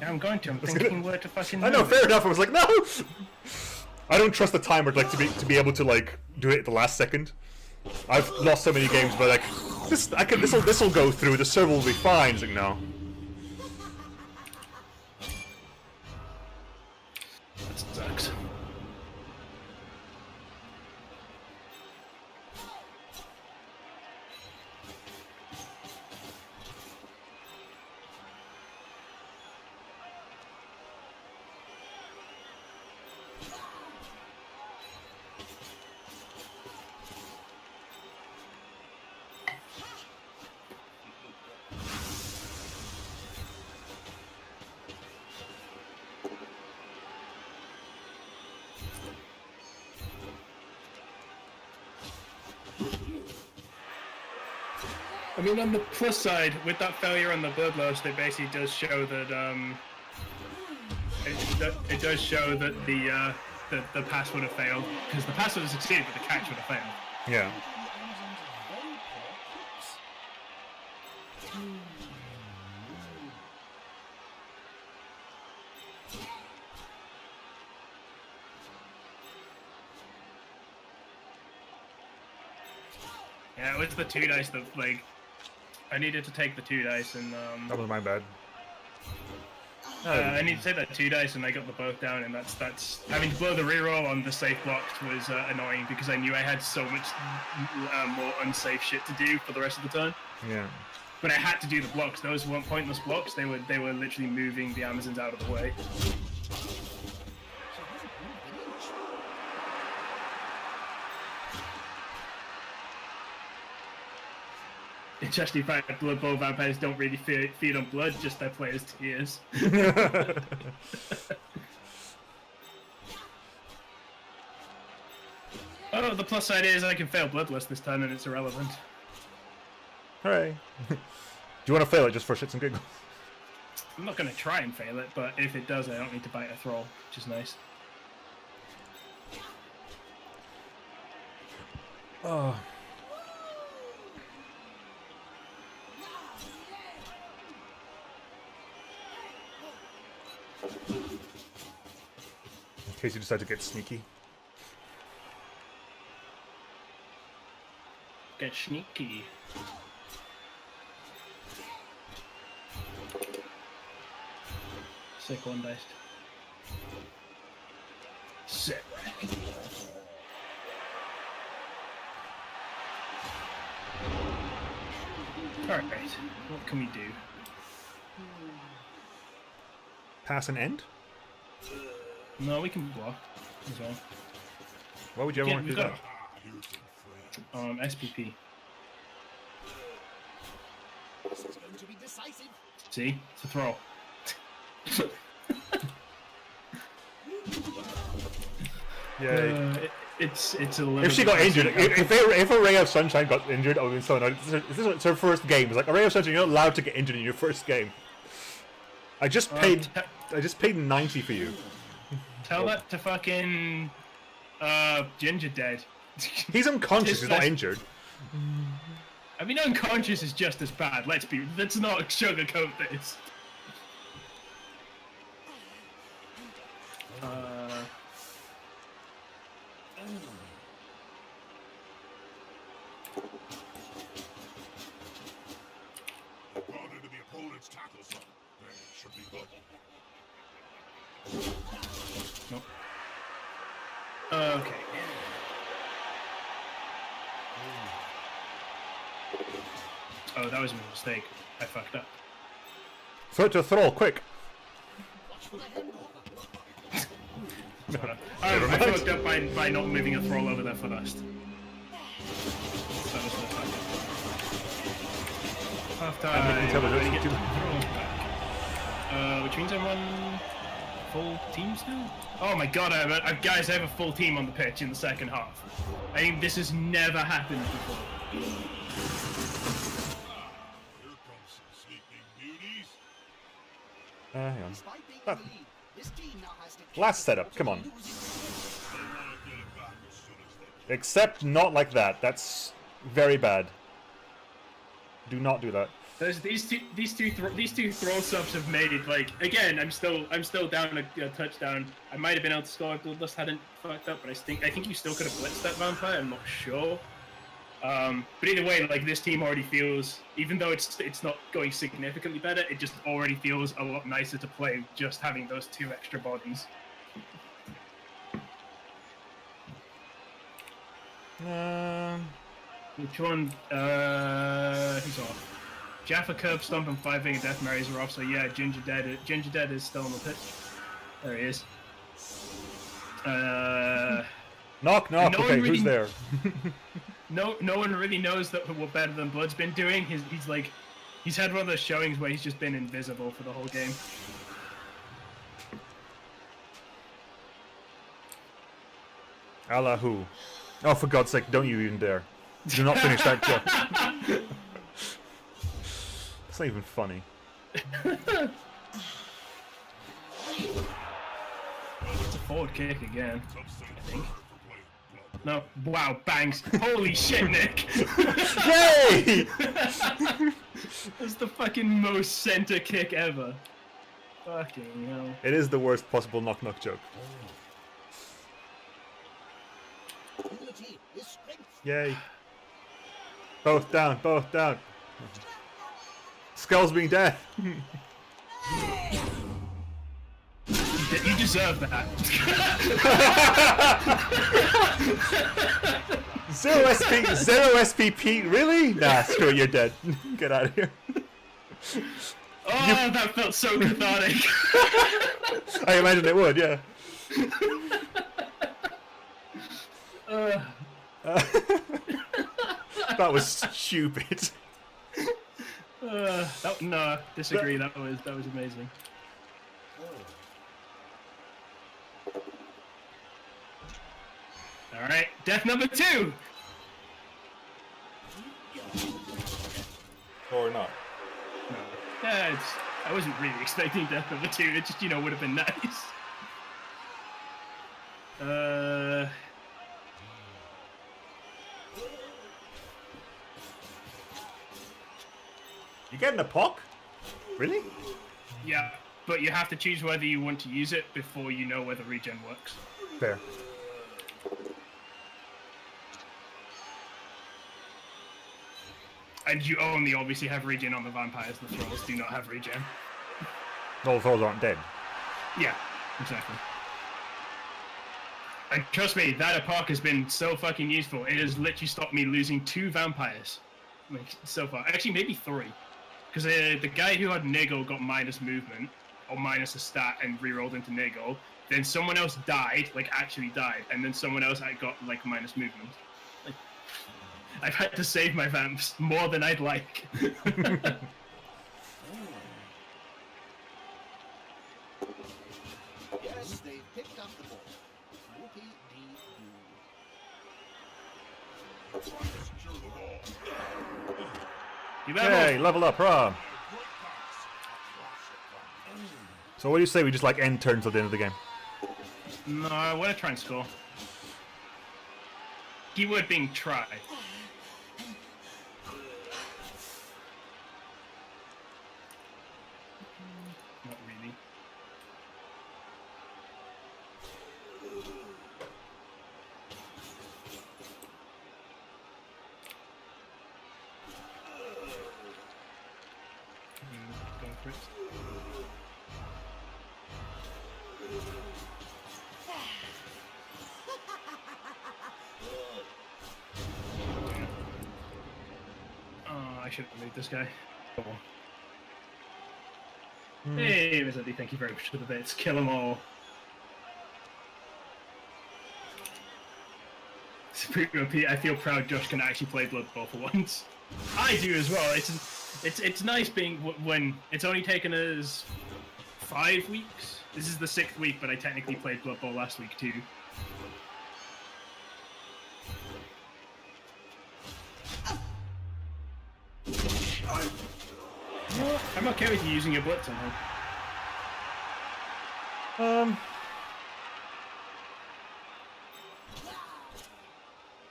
Speaker 2: Yeah, I'm going to. I'm
Speaker 1: Let's
Speaker 2: thinking
Speaker 1: get
Speaker 2: where to fucking
Speaker 1: I know,
Speaker 2: move
Speaker 1: fair
Speaker 2: it.
Speaker 1: enough. I was like, no! I don't trust the timer like to be able to like do it at the last second. I've lost so many games by like This'll go through. The server will be fine. It's like, no.
Speaker 2: That sucks. I mean, on the plus side, with that failure on the bloodlust, it basically does show that it does show that the pass would have failed, because the pass would have succeeded, but the catch would have failed.
Speaker 1: Yeah.
Speaker 2: Yeah, it was the 2 dice that, like, I needed to take the 2 dice and
Speaker 1: That was my bad.
Speaker 2: I need to take that 2 dice and I got the both down, and that's having to blow the reroll on the safe blocks was annoying because I knew I had so much more unsafe shit to do for the rest of the turn.
Speaker 1: Yeah.
Speaker 2: But I had to do the blocks. Those weren't pointless blocks. They were literally moving the Amazons out of the way. It's actually fact Blood Bowl vampires don't really feed on blood, just their players' tears. Oh, the plus side is I can fail Bloodlust this time and it's irrelevant.
Speaker 1: Hooray. Do you want to fail it just for shits and giggles?
Speaker 2: I'm not going to try and fail it, but if it does, I don't need to bite a thrall, which is nice.
Speaker 1: Oh. In case you decide to get sneaky.
Speaker 2: Get sneaky. Sick one dice. Sick. Alright, what can we do?
Speaker 1: Pass and end?
Speaker 2: No, we can block as well.
Speaker 1: Why would you ever want to do that?
Speaker 2: SPP.
Speaker 4: This is going to be decisive.
Speaker 2: See? It's a throw.
Speaker 1: Yeah.
Speaker 2: It's a little
Speaker 1: If she got injured, if a Ray of Sunshine got injured, I would be so annoyed. It's her first game. It's like, a Ray of Sunshine, you're not allowed to get injured in your first game. I just paid 90 for you.
Speaker 2: Tell that to fucking Ginger Dead.
Speaker 1: He's unconscious, he's not injured.
Speaker 2: I mean, unconscious is just as bad. Let's not sugarcoat this.
Speaker 3: Gone into the opponent's tackle zone. There, should be good.
Speaker 2: Nope. Okay. Oh, that was a mistake. I fucked up.
Speaker 1: Throw it to Thrall, quick!
Speaker 2: I fucked up by not moving a thrall over there first. That was the fuck up. Half time. Which means I'm on full teams now? Oh my god, guys, I have a full team on the pitch in the second half. I think this has never happened before.
Speaker 3: Here comes some sleeping beauties.
Speaker 1: Hang on.
Speaker 4: Despite being in the lead, this team now has to
Speaker 1: Last setup, come on.
Speaker 3: They want to get it back as soon as they can.
Speaker 1: Except not like that. That's very bad. Do not do that.
Speaker 2: These two throw subs have made it like again. I'm still down a touchdown. I might have been able to score if Bloodlust hadn't fucked up, but I think you still could have blitzed that vampire. I'm not sure. But either way, like this team already feels, even though it's not going significantly better, it just already feels a lot nicer to play just having those 2 extra bodies. Which one? Who's off? Jaffa, Curb Stomp, and 5 Finger Death Marys are off. So yeah, Ginger Dead is still on the pitch. There he is.
Speaker 1: Knock, knock.
Speaker 2: no
Speaker 1: Okay,
Speaker 2: one really-
Speaker 1: who's there?
Speaker 2: No one really knows that what Better Than Blood's been doing. He's had one of those showings where he's just been invisible for the whole game.
Speaker 1: Allahu. Oh, for God's sake, don't you even dare. Do not finish that joke. It's not even funny.
Speaker 2: It's a forward kick again.
Speaker 3: Some say
Speaker 2: I think.
Speaker 3: for playing blood.
Speaker 2: No, wow, bangs. Holy shit, Nick!
Speaker 1: Yay!
Speaker 2: That's the fucking most center kick ever. Fucking hell.
Speaker 1: It is the worst possible knock-knock joke.
Speaker 4: Unity is strength.
Speaker 1: Yay. Both down, both down. Skulls being death.
Speaker 2: You deserve that.
Speaker 1: Zero SP Pete, really? Nah, screw it, you're dead. Get out of here.
Speaker 2: Oh, that felt so cathartic.
Speaker 1: I imagine it would, yeah. That was stupid.
Speaker 2: No, disagree. That was amazing. All right, death number 2.
Speaker 1: Or not.
Speaker 2: Yeah, I wasn't really expecting death number 2. It just, would have been nice.
Speaker 1: You getting a POC? Really?
Speaker 2: Yeah, but you have to choose whether you want to use it before you know whether regen works.
Speaker 1: Fair.
Speaker 2: And you only obviously have regen on the vampires. The thralls do not have regen.
Speaker 1: All the thralls aren't dead.
Speaker 2: Yeah, exactly. And trust me, that epoch has been so fucking useful. It has literally stopped me losing 2 vampires. Like, so far. Actually, maybe 3. Because the guy who had Niggle got minus movement, or minus a stat, and rerolled into Niggle. Then someone else died, like actually died, and then someone else got like minus movement. Like, I've had to save my vamps more than I'd like.
Speaker 4: Yes, they picked up the ball. Whoopie-dee-doo.
Speaker 3: Secure the ball.
Speaker 2: You
Speaker 1: Hey,
Speaker 2: better.
Speaker 1: level up, Rom.
Speaker 3: Great pass.
Speaker 1: So what do you say we just like end turn till the end of the game?
Speaker 2: No, I want to try and score. Keyword being try. Not really. Going for it. Oh, I should have moved this guy. Oh. Hey, Miss Andy, thank you very much for the bits. Kill them all. Supreme Pete, I feel proud Josh can actually play Blood Bowl for once. I do as well. It's nice being when it's only taken us 5 weeks. This is the 6th week, but I technically played Blood Bowl last week too. I'm okay with you using your blitz on him.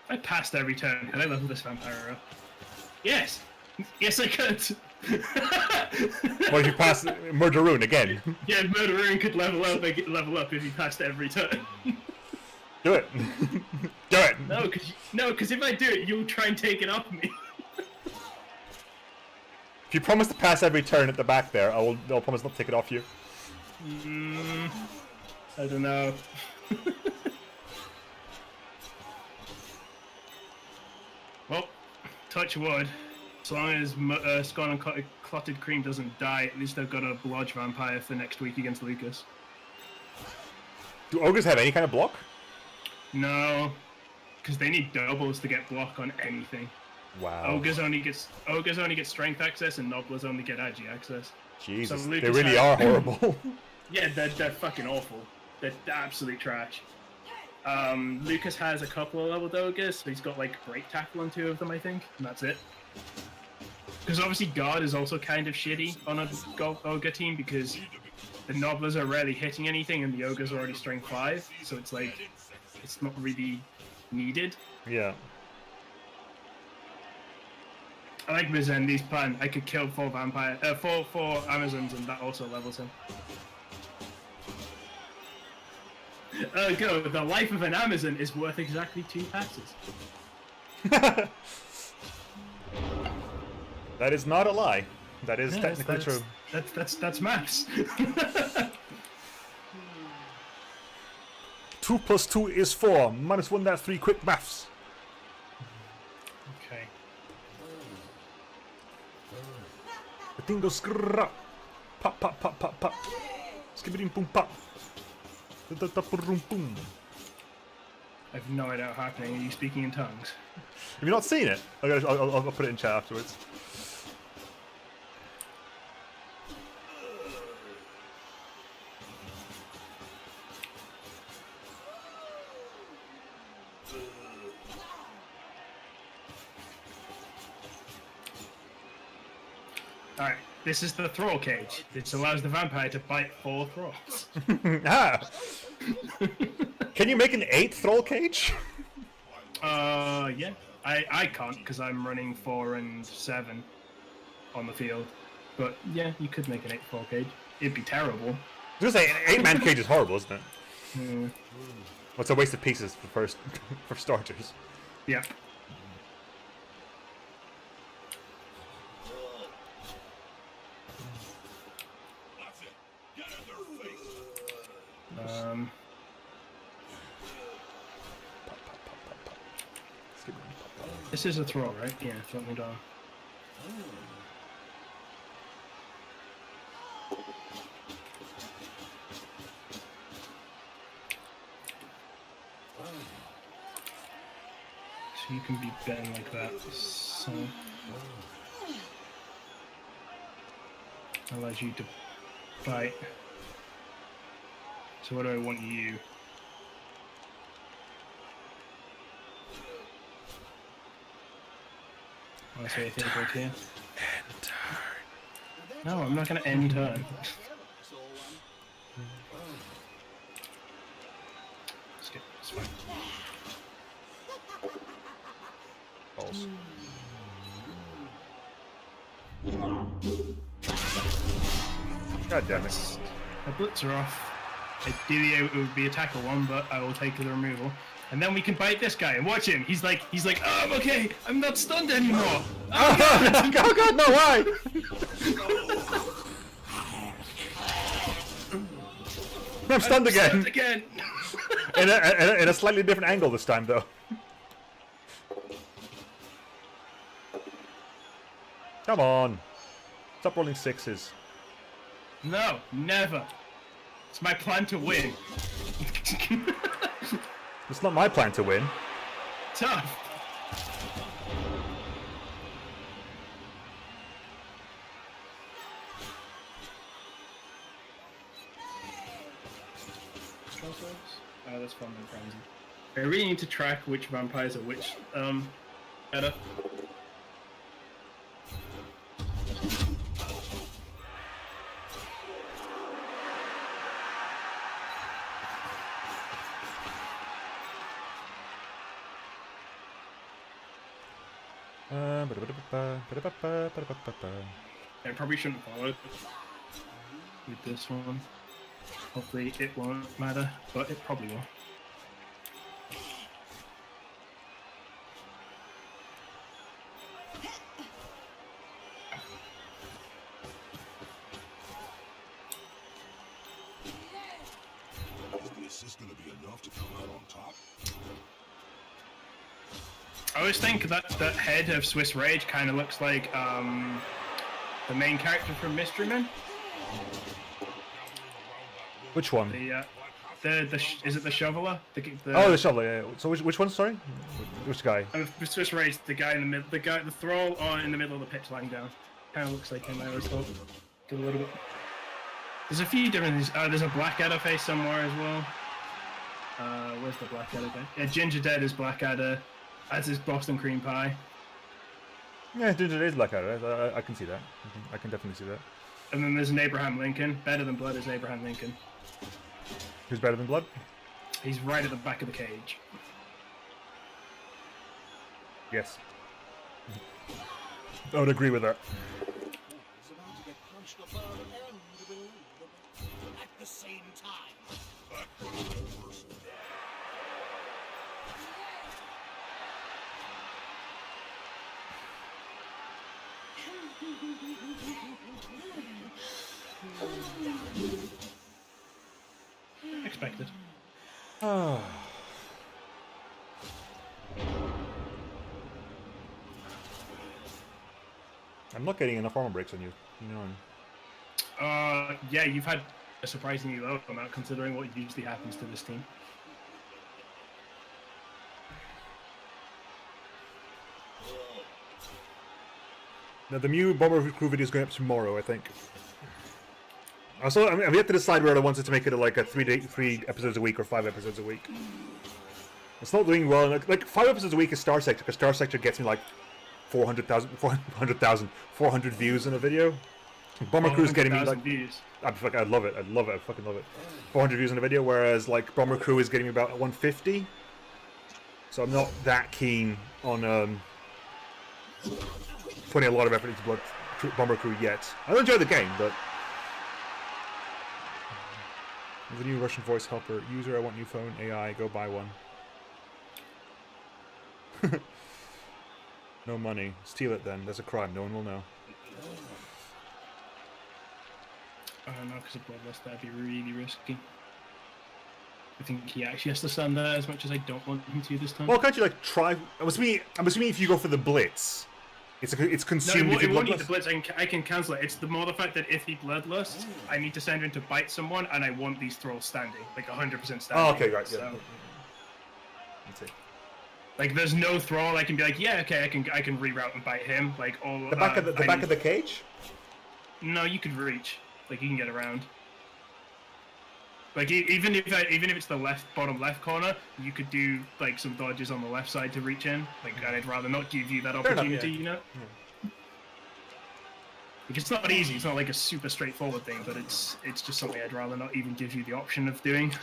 Speaker 2: I passed every turn. Can I level this vampire up? Yes! Yes, I could!
Speaker 1: What if you pass Murder Rune again?
Speaker 2: Yeah, Murderer could level up if he passed every turn.
Speaker 1: Do it. Do it.
Speaker 2: No, because if I do it, you'll try and take it off me.
Speaker 1: If you promise to pass every turn at the back there, I'll promise not to take it off you.
Speaker 2: I don't know. Well, touch wood. As long as Scone and Clotted Cream doesn't die, at least I've got a Blodge Vampire for next week against Lucas.
Speaker 1: Do ogres have any kind of block?
Speaker 2: No, because they need doubles to get block on anything.
Speaker 1: Wow.
Speaker 2: Ogres only get strength access, and Nobblers only get agi access.
Speaker 1: Jesus,
Speaker 2: So
Speaker 1: they
Speaker 2: Lucas
Speaker 1: really are horrible.
Speaker 2: Yeah, they're fucking awful. They're absolute trash. Lucas has a couple of leveled ogres, so he's got like break tackle on 2 of them, I think, and that's it. Because obviously guard is also kind of shitty on a ogre team because the Nobblers are rarely hitting anything, and the ogres are already strength 5, so it's like it's not really needed.
Speaker 1: Yeah.
Speaker 2: I like Mizendi's plan. I could kill 4 Amazons, and that also levels him. Go. The life of an Amazon is worth exactly 2 passes.
Speaker 1: That is not a lie. That is technically true.
Speaker 2: That's maths.
Speaker 1: 2 plus 2 is 4. Minus 1, that's 3. Quick maths.
Speaker 2: Okay.
Speaker 1: The thing goes skrrrrap. Pop, pop, pop, pop, pop. Skibbity boom pop. Boom.
Speaker 2: I have no idea what's happening. Are you speaking in tongues?
Speaker 1: Have you not seen it? I'll put it in chat afterwards.
Speaker 2: Alright, this is the thrall cage. This allows the vampire to bite 4 thralls.
Speaker 1: Ah! Can you make an 8th thrall cage?
Speaker 2: Yeah. I can't because I'm running 4 and 7 on the field. But yeah, you could make an 8 thrall cage. It'd be terrible.
Speaker 1: I was gonna say, an 8-man cage is horrible, isn't it?
Speaker 2: Hmm.
Speaker 1: Well, it's a waste of pieces for starters.
Speaker 2: Yeah.
Speaker 3: That's it. Get in their face.
Speaker 2: This is a thrall, right? Yeah, let me down. So you can be betting like that. So allows you to bite. So what do I want you? I say anything right here.
Speaker 1: End turn.
Speaker 2: No, I'm not gonna end turn. Skip. It's fine.
Speaker 1: Balls. God damn it.
Speaker 2: My blitz are off. Ideally it would be a tackle one, but I will take the removal. And then we can bite this guy and watch him. He's like, oh, I'm okay. I'm not stunned anymore.
Speaker 1: Oh god, no, why? I'm stunned again.
Speaker 2: Stunned again.
Speaker 1: In a slightly different angle this time, though. Come on. Stop rolling 6s.
Speaker 2: No, never. It's my plan to win.
Speaker 1: It's not my plan to win.
Speaker 2: Tough. Oh, that's fun and frenzy. I really need to track which vampires are which better. I probably shouldn't follow with this one. Hopefully it won't matter, but it probably will.
Speaker 3: Is the assist going to be enough to come out on top?
Speaker 2: I always think that head of Swiss Rage kind of looks like the main character from Mystery Men.
Speaker 1: Which one?
Speaker 2: Is it the shoveler?
Speaker 1: Oh, the shoveler. Yeah. So which one? Sorry, which guy?
Speaker 2: Swiss Rage, the guy in the middle, the thrall in the middle of the pitch lying down. Kind of looks like him. I always thought. A little bit. There's a few different things. There's a Blackadder face somewhere as well. Where's the Blackadder guy? Yeah, Ginger Dead is Blackadder. As is Boston Cream Pie.
Speaker 1: Yeah, Ginger is Blackadder. I can see that. I can definitely see that.
Speaker 2: And then there's an Abraham Lincoln. Better Than Blood is Abraham Lincoln.
Speaker 1: Who's better than Blood?
Speaker 2: He's right at the back of the cage.
Speaker 1: Yes. I would agree with that.
Speaker 4: He's about to get punched above and below at the same time.
Speaker 2: Expected.
Speaker 1: I'm not getting enough armor breaks on you. You know.
Speaker 2: Yeah, you've had a surprisingly low amount considering what usually happens to this team.
Speaker 1: Now the new Bomber Crew video is going up tomorrow, I think. Also, I'm yet to decide whether I wanted to make it like a 3 episodes a week or 5 episodes a week. It's not doing well. Like 5 episodes a week is Star Sector, because Star Sector gets me like 400 views in a video. Bomber Crew is getting me like
Speaker 2: views.
Speaker 1: I love it. I fucking love it. 400 views in a video, whereas like Bomber Crew is getting me about 150. So I'm not that keen on putting a lot of effort into Bomber Crew yet. I enjoy the game, but the new Russian voice helper user. I want new phone AI. Go buy one. No money. Steal it then. That's a crime. No one will know.
Speaker 2: I don't know, because of Bloodlust, that'd be really risky. I think he actually has to stand there as much as I don't want him to this time.
Speaker 1: Well, can't you like try? I'm assuming if you go for the blitz, it's consumed.
Speaker 2: No,
Speaker 1: if
Speaker 2: it
Speaker 1: you
Speaker 2: won't need the
Speaker 1: bloodlust.
Speaker 2: blitz. I can cancel it. It's more the fact that if he bloodlusts, I need to send him to bite someone, and I want these thralls standing, like 100% standing.
Speaker 1: Oh, okay, right. Yeah.
Speaker 2: So,
Speaker 1: Let's see.
Speaker 2: like, there's no thrall. I can be like, yeah, okay, I can reroute and bite him. Like all
Speaker 1: The back of the back of the cage.
Speaker 2: No, you could reach. Like, you can get around. Like, even if it's the bottom left corner, you could do like some dodges on the left side to reach in. Like, and I'd rather not give you that
Speaker 1: Fair enough,
Speaker 2: opportunity,
Speaker 1: yeah.
Speaker 2: you know. Like, it's not easy. It's not like a super straightforward thing, but it's just something I'd rather not even give you the option of doing.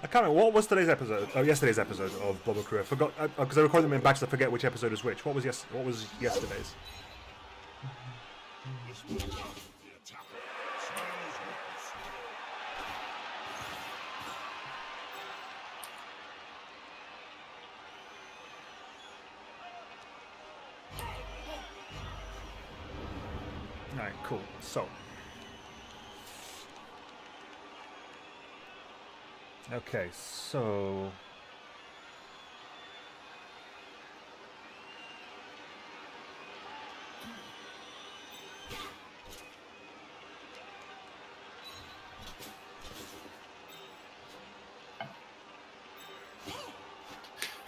Speaker 1: I can't remember what was today's episode. Oh, yesterday's episode of Bomber Crew. I forgot because I recorded them in batches. I forget which episode is which. What was yesterday's? Alright, cool. So. Okay, so.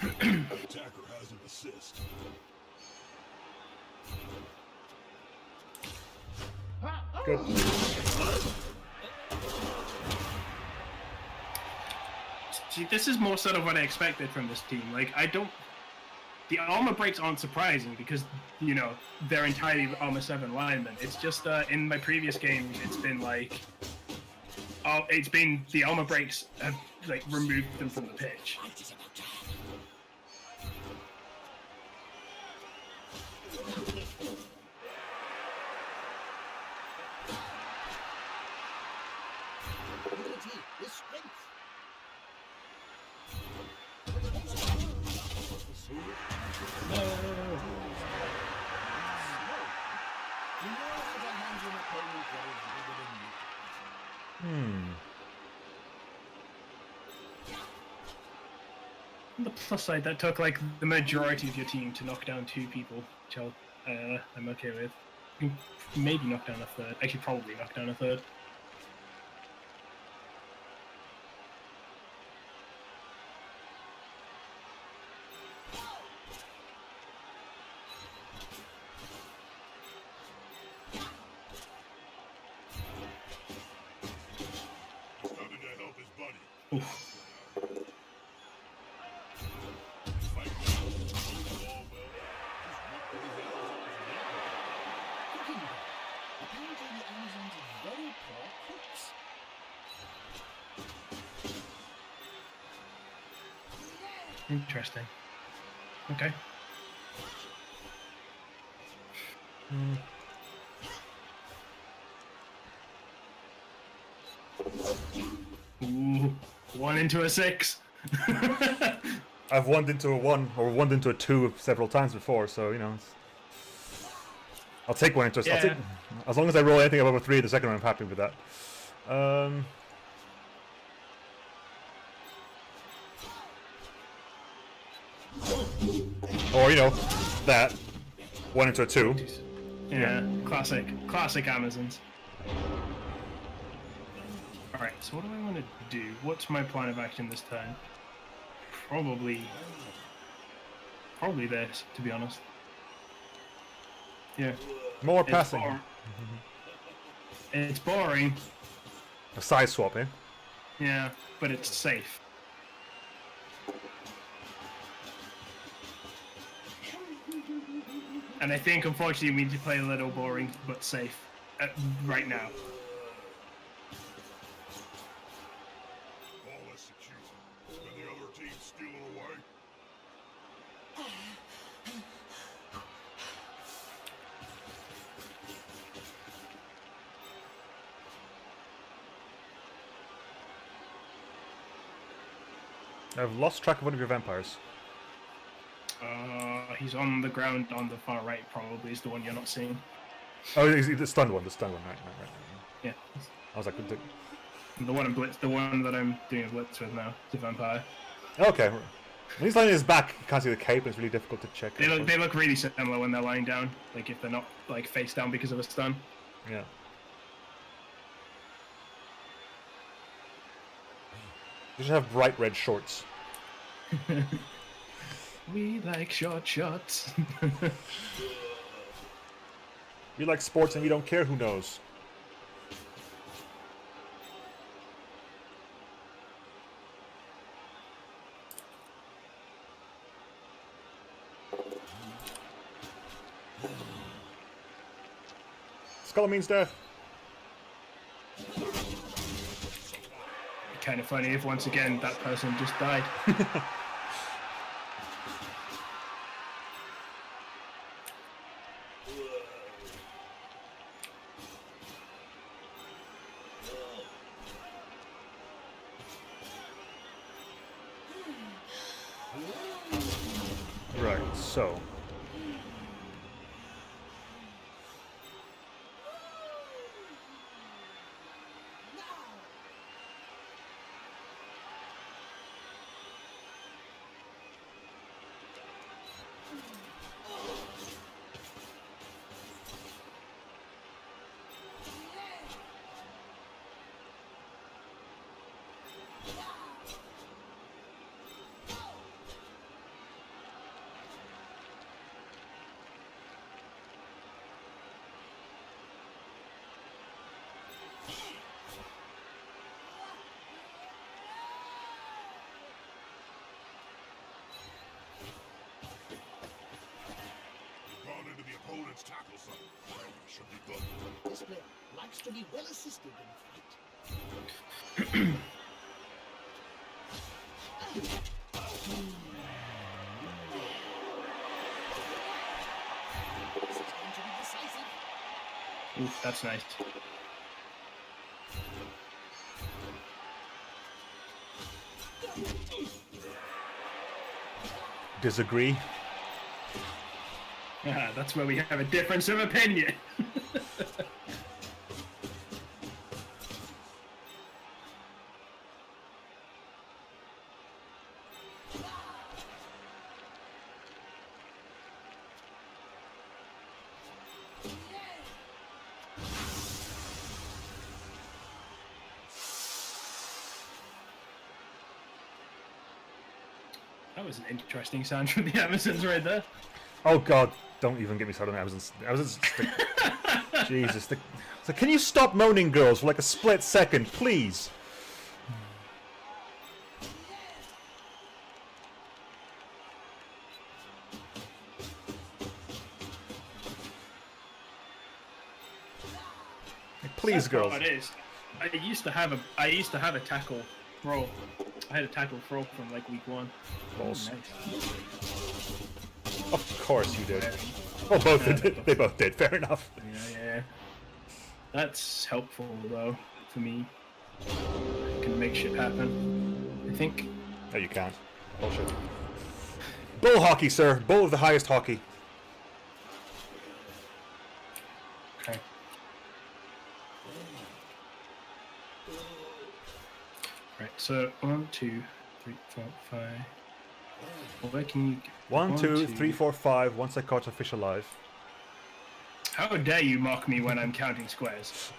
Speaker 3: Attacker has an assist.
Speaker 1: Good.
Speaker 2: See, this is more sort of what I expected from this team. Like, the armor breaks aren't surprising because, you know, they're entirely armor 7 linemen. It's just, in my previous games, it's been like, the armor breaks have, like, removed them from the pitch. On the plus side, that took like the majority of your team to knock down 2 people, which I'm okay with. You can maybe knock down a third. Actually, probably knock down a third.
Speaker 3: Starting to help his buddy.
Speaker 2: Oof.
Speaker 3: Fight well. Ball well.
Speaker 4: Cooking. Apparently the Amazons are very poor cooks.
Speaker 2: Interesting. Okay. Ooh, 1 into a 6.
Speaker 1: I've won into a 1 or won into a 2 several times before, so you know. I'll take 1 into a.
Speaker 2: Yeah.
Speaker 1: I'll take, as long as I roll anything above a 3 in the second round, I'm happy with that. Or you know, that 1 into a 2.
Speaker 2: Yeah, classic Amazons. Alright, so what do I want to do? What's my plan of action this turn? Probably this, to be honest. Yeah.
Speaker 1: More
Speaker 2: It's
Speaker 1: passing.
Speaker 2: It's boring,
Speaker 1: A side swap, eh?
Speaker 2: yeah, but it's safe. And I think, unfortunately, we need to play a little boring but safe right now.
Speaker 3: Ball execute. And the other team steal it away.
Speaker 1: I've lost track of one of your vampires.
Speaker 2: He's on the ground on the far right, probably, is the one you're not seeing.
Speaker 1: Oh, he's the stunned one, right.
Speaker 2: Yeah.
Speaker 1: I was like,
Speaker 2: The one in Blitz, the one that I'm doing a Blitz with now, is a vampire.
Speaker 1: okay. When he's lying on his back, you can't see the cape, and it's really difficult to check.
Speaker 2: They look really similar when they're lying down, like if they're not like face down because of a stun.
Speaker 1: Yeah. You should have bright red shorts.
Speaker 2: We like short shots.
Speaker 1: You like sports and you don't care who knows. Skull means death.
Speaker 2: Kind of funny if once again that person just died.
Speaker 1: Right, so.
Speaker 3: Gone into the opponent's tackle zone. Should be good.
Speaker 4: This player likes to be well assisted in fight. It's going to be decisive.
Speaker 2: Oof, that's nice.
Speaker 1: Disagree.
Speaker 2: That's where we have a difference of opinion. That was an interesting sound from the Amazons right there.
Speaker 1: Oh god, don't even get me started on Amazons. Amazons. Jesus. So can you stop moaning, girls, for like a split second, please? Please,
Speaker 2: Sad
Speaker 1: girls.
Speaker 2: part is, I used to have a tackle throw. I had a tackle throw from like week 1.
Speaker 1: Balls.
Speaker 2: Nice.
Speaker 1: Of course you did. Well, both did. They both did. Fair enough.
Speaker 2: Yeah. That's helpful though for me. I can make shit happen. I think.
Speaker 1: No, you can't. Bullshit. Bull hockey, sir. Bull of the highest hockey.
Speaker 2: Okay. Right. So 1, 2, 3, 4, 5. Well, where can you?
Speaker 1: 1, 2, 3, 4, 5. Once I caught a fish alive.
Speaker 2: How dare you mock me when I'm counting squares?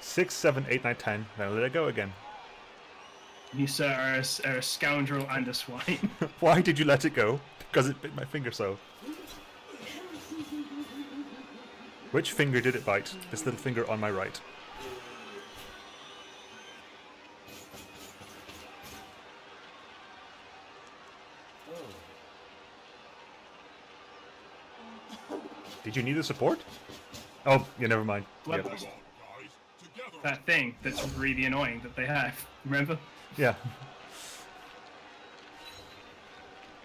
Speaker 1: 6, 7, 8, 9, 10. Now let it go again.
Speaker 2: You, sir, are a scoundrel and a swine.
Speaker 1: Why did you let it go? Because it bit my finger so. Which finger did it bite? This little finger on my right. Did you need the support? Oh, yeah, never mind.
Speaker 2: What?
Speaker 1: Yep.
Speaker 3: Come on, guys. Together.
Speaker 2: That thing that's really annoying that they have. Remember?
Speaker 1: Yeah.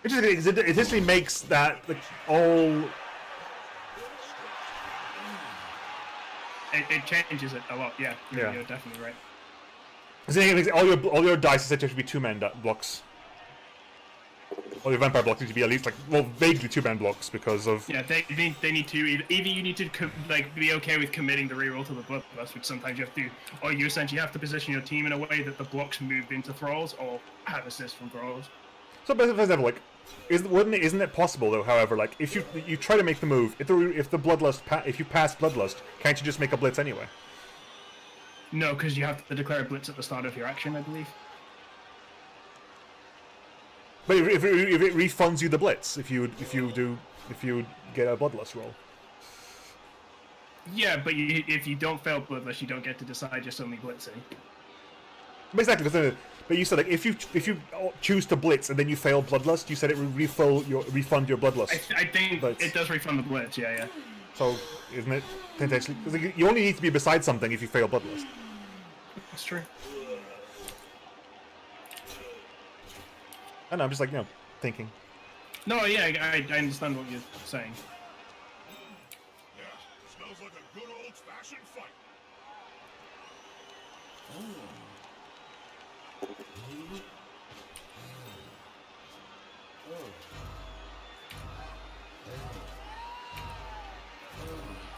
Speaker 1: Interesting, it essentially makes that like all.
Speaker 2: It changes it a lot. Yeah.
Speaker 1: Yeah.
Speaker 2: You're definitely right.
Speaker 1: All your dice essentially should be 2-man blocks. All your vampire blocks need to be at least like vaguely 2-man blocks because of.
Speaker 2: Yeah, they need to either you need to like be okay with committing the reroll to the bloodlust, which sometimes you have to, or you essentially have to position your team in a way that the blocks move into thralls or have assist from thralls.
Speaker 1: So, for example, like, isn't it possible though? However, like, if you try to make the move, if the bloodlust if you pass bloodlust, can't you just make a blitz anyway?
Speaker 2: No, because you have to declare a blitz at the start of your action, I believe.
Speaker 1: But if it refunds you the blitz, if you get a bloodlust roll.
Speaker 2: Yeah, but if you don't fail bloodlust, you don't get to decide you're suddenly blitzing.
Speaker 1: Exactly. But you said like if you choose to blitz and then you fail bloodlust, you said it would refund your bloodlust.
Speaker 2: I think
Speaker 1: Blitz.
Speaker 2: it does refund the blitz. Yeah.
Speaker 1: So isn't it potentially? Because you only need to be beside something if you fail bloodlust.
Speaker 2: That's true.
Speaker 1: I know. I'm just like thinking.
Speaker 2: No, yeah, I understand what you're saying.
Speaker 3: Yeah, smells like a good old-fashioned fight.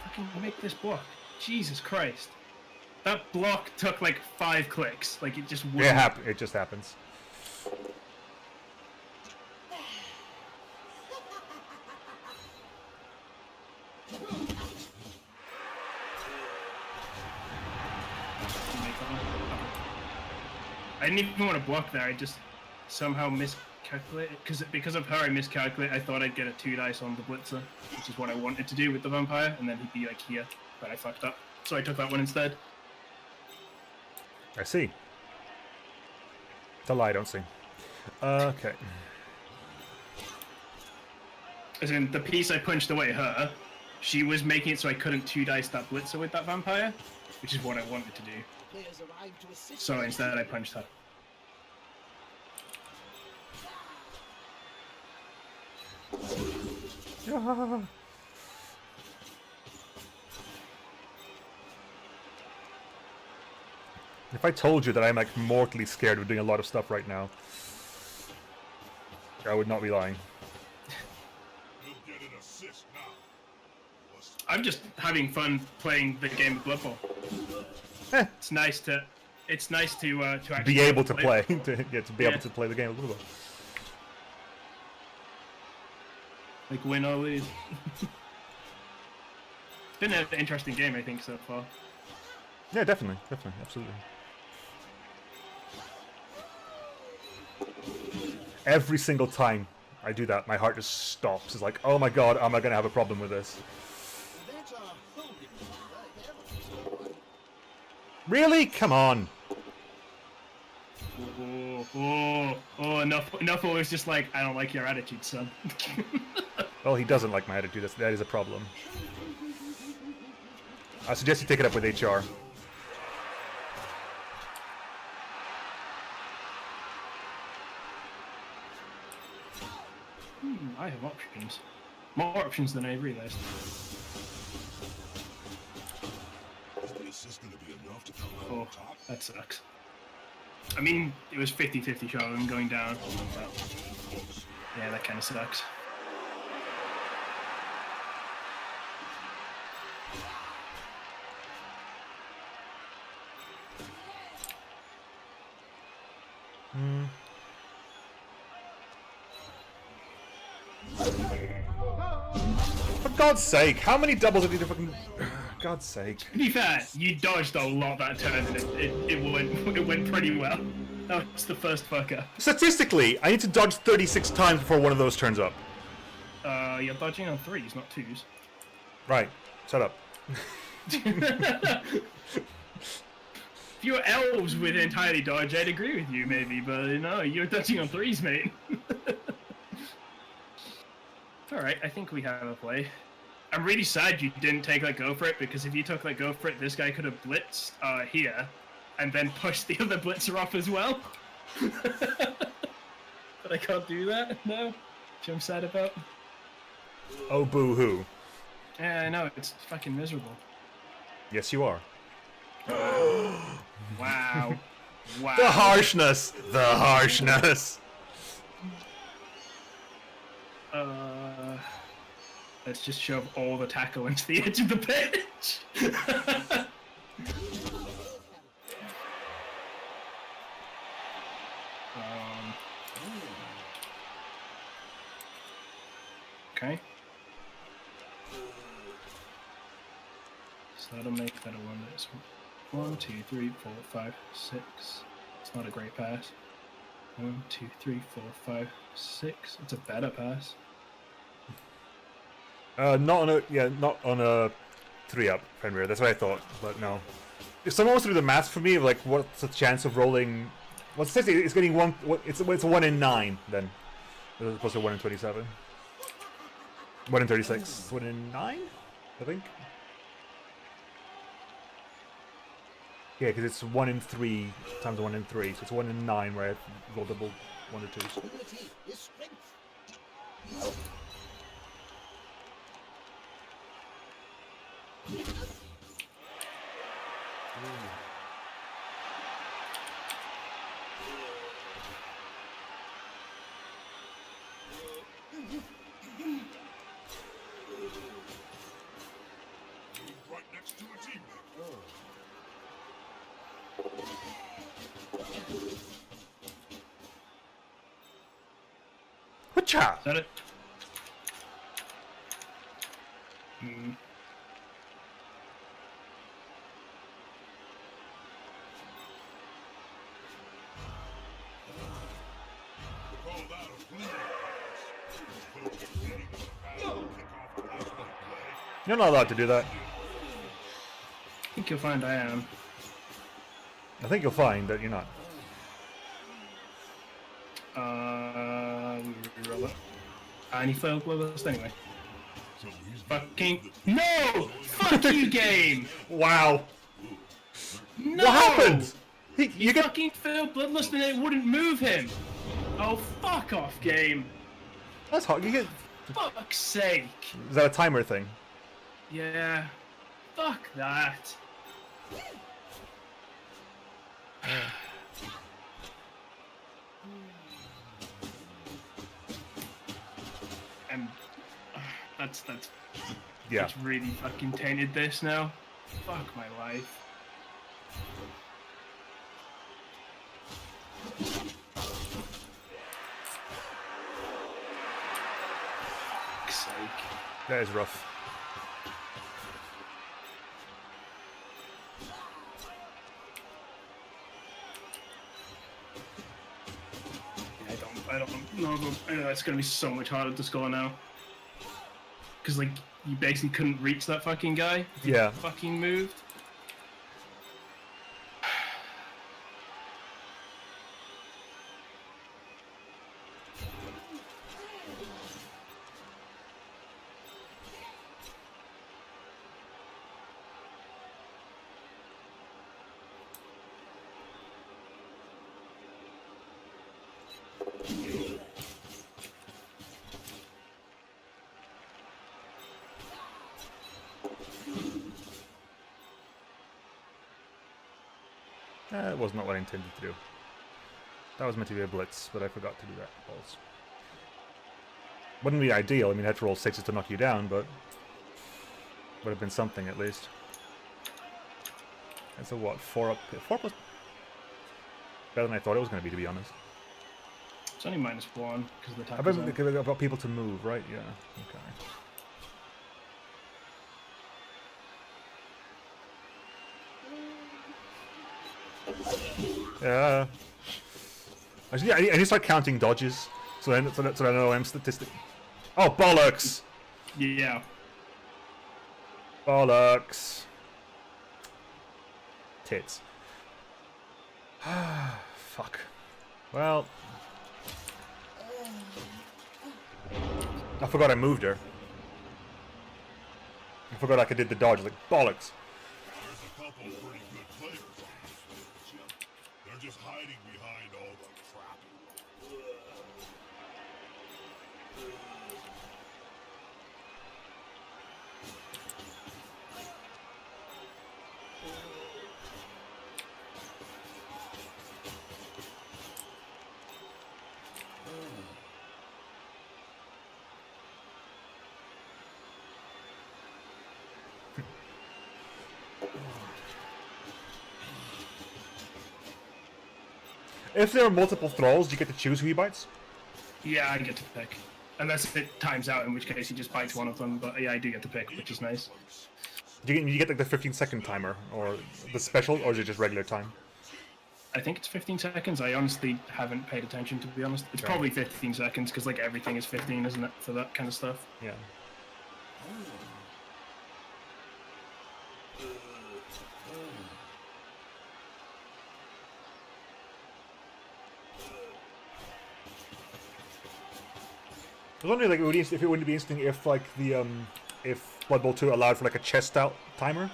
Speaker 2: Fucking make this block. Jesus Christ. That block took like 5 clicks. Like it just wouldn't.
Speaker 1: It just happens.
Speaker 2: I didn't even want to block there. I just somehow miscalculated because of her. I miscalculated. I thought I'd get a 2 dice on the blitzer, which is what I wanted to do with the vampire, and then he'd be like here, but I fucked up. So I took that one instead.
Speaker 1: I see. It's a lie, don't see. Okay.
Speaker 2: As in the piece I punched away her, she was making it so I couldn't 2 dice that blitzer with that vampire, which is what I wanted to do.
Speaker 4: Players arrive to assist.
Speaker 2: So instead I punched her.
Speaker 1: If I told you that I'm like mortally scared of doing a lot of stuff right now, I would not be lying.
Speaker 3: You'll get an assist now.
Speaker 2: I'm just having fun playing the game of Blood Bowl.
Speaker 1: Eh.
Speaker 2: It's nice to actually
Speaker 1: Be able to play, to be
Speaker 2: Yeah.
Speaker 1: able to play the game a little bit.
Speaker 2: like win or lose. It's been an interesting game, I think, so far.
Speaker 1: Yeah, definitely, absolutely. Every single time I do that, my heart just stops. It's like, oh my god, am I going to have a problem with this?
Speaker 4: That's a holding number.
Speaker 1: Really? Come on.
Speaker 2: Enough was just like, I don't like your attitude, son.
Speaker 1: Well, he doesn't like my attitude. That is a problem. I suggest you take it up with HR.
Speaker 2: I have options. More options than I realized.
Speaker 3: Is the assist gonna be enough to come out
Speaker 2: Oh,
Speaker 3: on top?
Speaker 2: that sucks. I mean, it was 50-50 shot of him going down. But yeah, that kind of sucks.
Speaker 1: For God's sake, how many doubles did you fucking... God's sake.
Speaker 2: To be fair, you dodged a lot that turn, and it went pretty well. That was the first fuck up.
Speaker 1: Statistically, I need to dodge 36 times before one of those turns up.
Speaker 2: You're dodging on 3s, not 2s.
Speaker 1: Right. Shut up.
Speaker 2: If you were elves with entirely dodge, I'd agree with you, maybe, but no, you're dodging on 3s, mate. Alright, I think we have a play. I'm really sad you didn't take Let Go for it, because if you took Let Go for it, this guy could have blitzed here, and then pushed the other blitzer off as well. But I can't do that, no. Which I'm sad about.
Speaker 1: Oh, boo-hoo.
Speaker 2: Yeah, I know, it's fucking miserable.
Speaker 1: Yes, you are.
Speaker 2: Wow. Wow.
Speaker 1: The harshness! The harshness!
Speaker 2: Let's just shove all the tackle into the edge of the pitch. Okay. So that'll make that a one. That's 1, 2, 3, 4, 5, 6. It's not a great pass. 1, 2, 3, 4, 5, 6. It's a better pass.
Speaker 1: Not on a 3-up, Fenrir. That's what I thought, but no. If someone wants to do the math for me, like, what's the chance of rolling... Well, it says it's getting one... It's a 1 in 9, then. As opposed to 1 in 27. 1 in 36. 1 in 9, I think? Yeah, because it's 1 in 3 times 1 in 3, so it's 1 in 9 where I roll double 1 or 2s.
Speaker 4: Ability is strength.
Speaker 3: Right next to a teammate.
Speaker 1: Whatcha?
Speaker 2: Is that it? Hmm.
Speaker 3: Call that a fleeting pass. Put up a fleeting of the pass and kick off the flashback play.
Speaker 1: You're not allowed to do that.
Speaker 2: I think you'll find I am.
Speaker 1: I think you'll find that you're not.
Speaker 2: We roll it. And he failed bloodlust anyway.
Speaker 3: So he's
Speaker 2: Fucking no! Fuck you, game!
Speaker 1: Wow.
Speaker 2: No!
Speaker 1: What happened?
Speaker 2: He
Speaker 1: You get...
Speaker 2: fucking failed bloodlust and it wouldn't move him. Oh, fuck off, game!
Speaker 1: That's hot. You get...
Speaker 2: Fuck's sake!
Speaker 1: Is that a timer thing?
Speaker 2: Yeah. Fuck that. And that's
Speaker 1: Yeah.
Speaker 2: it's really fucking tainted this now. Fuck my life. Fuck's sake.
Speaker 1: That is rough.
Speaker 2: I don't know. It's gonna be so much harder to score now. Because like you basically couldn't reach that fucking guy. If he
Speaker 1: Yeah.
Speaker 2: fucking moved.
Speaker 1: That was not what I intended to do. That was meant to be a blitz, but I forgot to do that. Balls. Wouldn't be ideal. I mean, I had to roll 6s to knock you down, but would have been something at least. That's a what? 4 up. 4 plus. Better than I thought it was going to be honest.
Speaker 2: It's only -1 because of the
Speaker 1: I
Speaker 2: tackle
Speaker 1: bet
Speaker 2: zone.
Speaker 1: about people to move, right? Yeah. Okay. Yeah. Actually, I need to start counting dodges, so I know I'm statistic. Oh bollocks!
Speaker 2: Yeah.
Speaker 1: Bollocks. Tits. Fuck. Well. I forgot I moved her. I forgot I could did the dodge. Like, bollocks.
Speaker 3: There's a couple pretty good players on this field, Jim. They're just hiding behind all the crap.
Speaker 1: If there are multiple throws, do you get to choose who he bites?
Speaker 2: Yeah, I get to pick. Unless it times out, in which case he just bites one of them. But yeah, I do get to pick, which is nice.
Speaker 1: Do you get like the 15-second timer, or the special, or is it just regular time?
Speaker 2: I think it's 15 seconds. I honestly haven't paid attention, to be honest. It's probably 15 seconds, because like everything is 15, isn't it, for that kind of stuff?
Speaker 1: Yeah. I was wondering, like, if it wouldn't be interesting if, like, if Blood Bowl 2 allowed for like a chest out timer.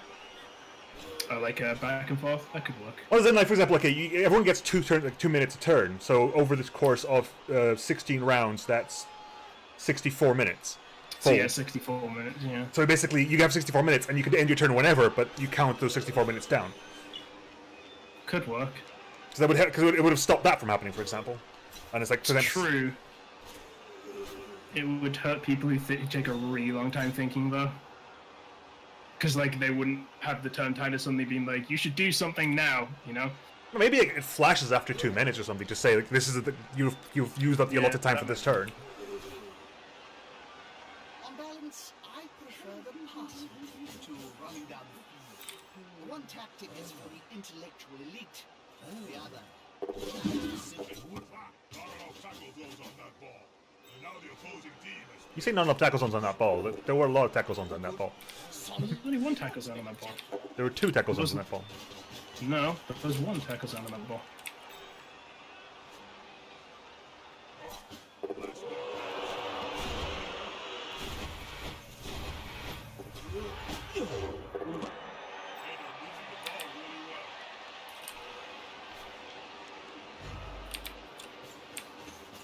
Speaker 2: Like back and forth, that could work.
Speaker 1: Well, then, like, for example, okay, everyone gets 2 minutes a turn. So over this course of 16 rounds, that's 64 minutes.
Speaker 2: So
Speaker 1: Full.
Speaker 2: yeah, 64 minutes. Yeah.
Speaker 1: So basically, you have 64 minutes, and you could end your turn whenever, but you count those 64 minutes down.
Speaker 2: Could work.
Speaker 1: So that would because it would have stopped that from happening, for example. And it's like so then,
Speaker 2: True. It would hurt people who take a really long time thinking, though. Because, like, they wouldn't have the turn timer suddenly being like, you should do something now, you know?
Speaker 1: maybe it flashes after 2 minutes or something to say like this is you've used up the allotted time for this turn.
Speaker 4: On balance, I prefer the pass route to running down the field. One tactic is for the intellectual elite, the other. Simple.
Speaker 3: Who was that? Not enough tackle zones on that ball. And now the opposing team is
Speaker 1: You say not enough tackle zones on that ball. There were a lot of tackle zones on that ball.
Speaker 2: Only one tackle zone on that ball.
Speaker 1: There were 2 tackle zones on that ball.
Speaker 2: No, there's one tackle zone on that ball.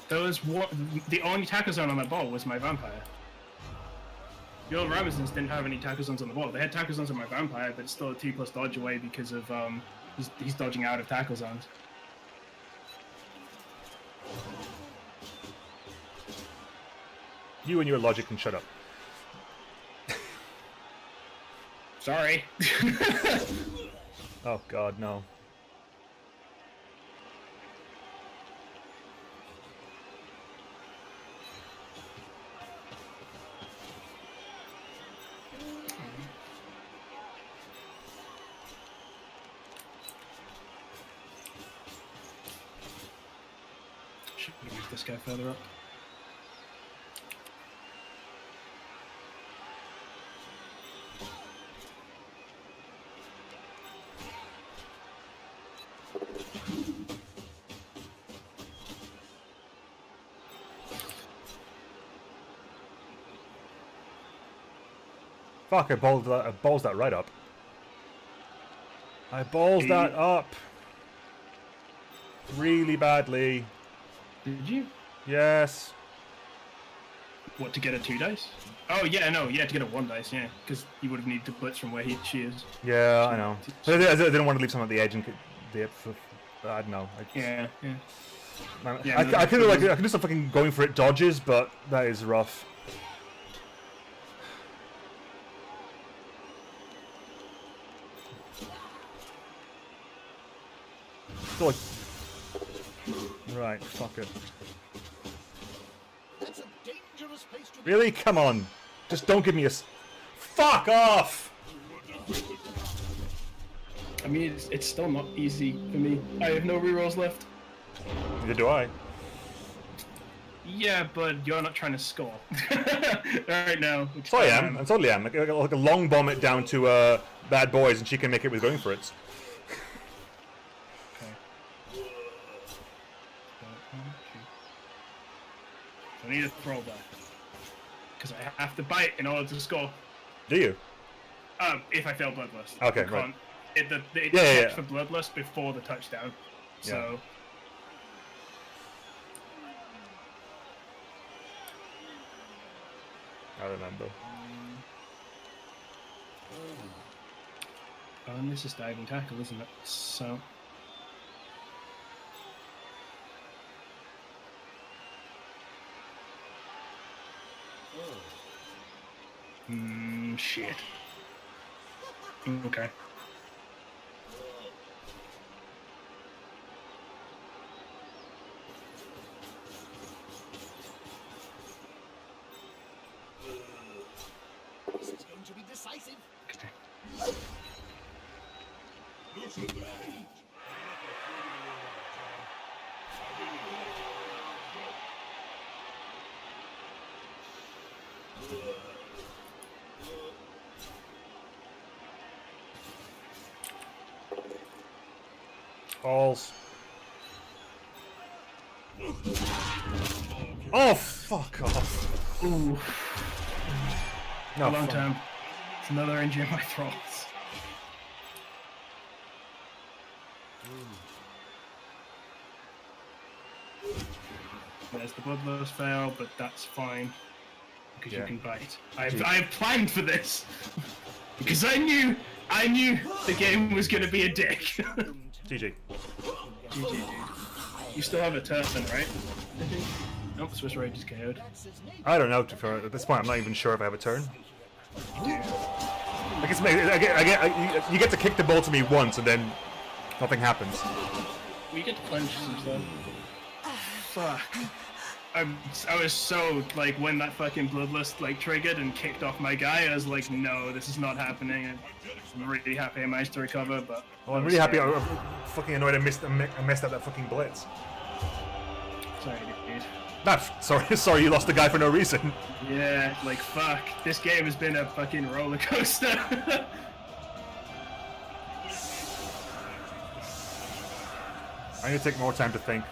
Speaker 2: There was one. The only tackle zone on that ball was my vampire. The old Ramazans didn't have any tackle zones on the ball. They had tackle zones on my vampire, but it's still a 2+ dodge away because of he's dodging out of tackle zones.
Speaker 1: You and your logic can shut up.
Speaker 2: Sorry.
Speaker 1: Oh god, no.
Speaker 2: Should be move this guy further up.
Speaker 1: Fuck, I balls that right up. I balls that up. Really badly.
Speaker 2: Did you?
Speaker 1: Yes.
Speaker 2: What, to get a 2 dice? Oh yeah, no, yeah, to get a 1 dice, yeah, because you would have needed to blitz from where she is.
Speaker 1: Yeah, I know. But I didn't want to leave someone at the edge and I don't know.
Speaker 2: Yeah, yeah.
Speaker 1: Man,
Speaker 2: Yeah,
Speaker 1: I could do some fucking going for it dodges, but that is rough. Still like, right, fuck it.
Speaker 4: That's a dangerous place to be.
Speaker 1: Really? Come on. Just don't give me a fuck off!
Speaker 2: I mean, it's still not easy for me. I have no rerolls left.
Speaker 1: Neither do I.
Speaker 2: Yeah, but you're not trying to score. Right now.
Speaker 1: So I am. I totally am. Like a long bomb it down to bad boys and she can make it with going for it.
Speaker 2: I need a throw back. Because I have to bite in order to score.
Speaker 1: Do you?
Speaker 2: If I fail Bloodlust.
Speaker 1: Okay,
Speaker 2: You
Speaker 1: right.
Speaker 2: can't- It
Speaker 1: Yeah.
Speaker 2: checks for Bloodlust before the touchdown. So...
Speaker 1: I remember.
Speaker 2: And this is diving tackle, isn't it? So... shit. Okay.
Speaker 4: This is going to be decisive.
Speaker 3: Loosen the heat.
Speaker 1: Balls. Oh, fuck off.
Speaker 2: Ooh,
Speaker 1: No,
Speaker 2: a long
Speaker 1: fuck.
Speaker 2: time. It's another injury in my throats. There's the bloodlust fail, but that's fine. Because
Speaker 1: Yeah.
Speaker 2: you can bite. I have planned for this! Because I knew the game was gonna be a dick.
Speaker 1: GG.
Speaker 2: GG, dude. You still have a turn, right? Nope, Swiss Rage is KO'd.
Speaker 1: I don't know. At this point, I'm not even sure if I have a turn. Like you get to kick the ball to me once, and then nothing happens.
Speaker 2: We get to punch some stuff. Fuck. I was so, like, when that fucking Bloodlust, like, triggered and kicked off my guy, I was like, no, this is not happening. And I'm really happy I managed to recover, but...
Speaker 1: Well, I'm really happy. I'm fucking annoyed I messed up that fucking blitz.
Speaker 2: Sorry, dude.
Speaker 1: Nah, sorry, you lost the guy for no reason.
Speaker 2: Yeah, like, fuck. This game has been a fucking roller coaster.
Speaker 1: I need to take more time to think.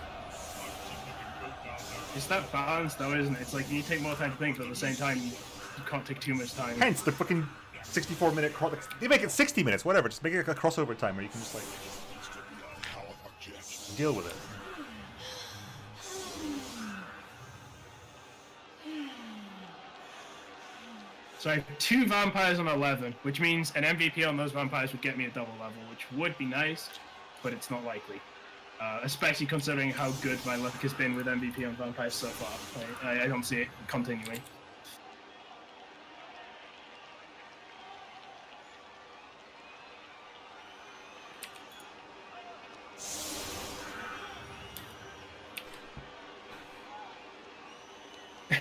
Speaker 2: It's that balance, though, isn't it? It's like, you need to take more time to think, but at the same time, you can't take too much time.
Speaker 1: Hence the fucking 64-minute. They make it 60 minutes, whatever. Just make it a crossover time where you can just like deal with it.
Speaker 2: So I have 2 vampires on 11, which means an MVP on those vampires would get me a double level, which would be nice, but it's not likely. Especially considering how good my luck has been with MVP on vampires so far. I don't see it continuing.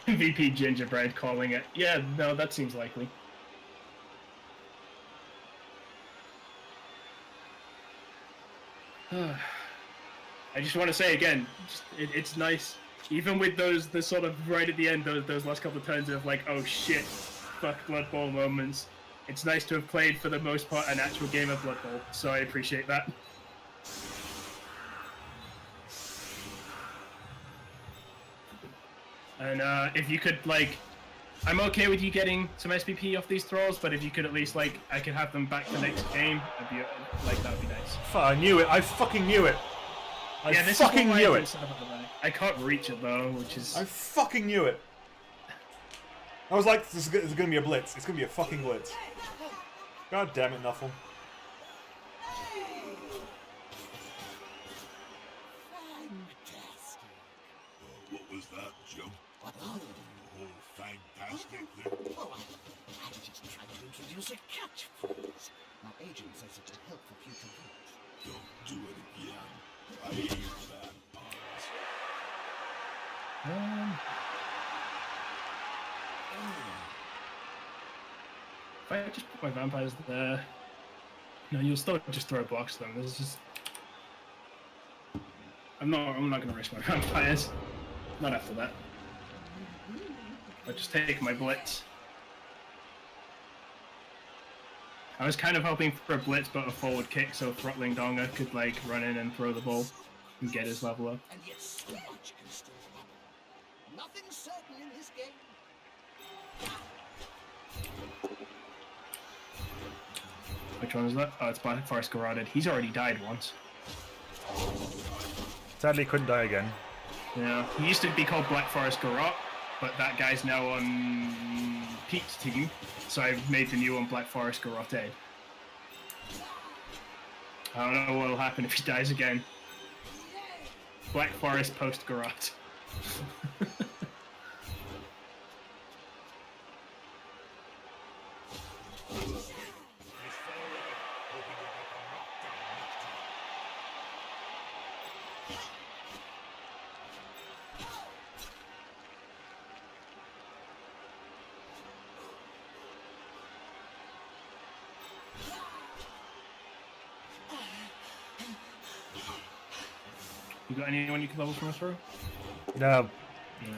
Speaker 2: MVP Gingerbread calling it. Yeah, no, that seems likely. I just want to say again, it's nice Even with the sort of right at the end, those last couple of turns of like, oh shit, fuck Blood Bowl moments. It's nice to have played for the most part an actual game of Blood Bowl, so I appreciate that. And if you could like, I'm okay with you getting some SPP off these thralls, but if you could at least like, I could have them back the next game. I'd be like, that'd be nice.
Speaker 1: I knew it. I fucking knew it. I
Speaker 2: Yeah, this
Speaker 1: fucking
Speaker 2: is
Speaker 1: knew it.
Speaker 2: set up at the back. I can't reach it though, which is.
Speaker 1: I fucking knew it. I was like, this is gonna be a blitz. It's gonna be a fucking blitz. God damn it, Nuffle.
Speaker 4: Fantastic.
Speaker 3: What was that, Jim?
Speaker 4: What?
Speaker 3: Oh, fantastic thing.
Speaker 4: Oh, I was just trying to introduce a catchphrase. My agent says it will help for future use.
Speaker 3: Don't do it again. I hate bad puns.
Speaker 2: If I just put my vampires there, no, you'll still just throw blocks them. This is just. I'm not gonna risk my vampires. Not after that. I'll just take my blitz. I was kind of hoping for a blitz but a forward kick so Throttling Donga could like run in and throw the ball and get his level up.
Speaker 4: And yet so much can still happen. Nothing's certain in this game.
Speaker 2: Which one is that? Oh, it's Black Forest Garroted. He's already died once.
Speaker 1: Sadly, couldn't die again.
Speaker 2: Yeah, he used to be called Black Forest Garrot, but that guy's now on Pete's team, so I've made the new one Black Forest Garroted. I don't know what will happen if he dies again. Black Forest post Garrot. You got anyone you can level from us through?
Speaker 1: No,
Speaker 2: Yeah.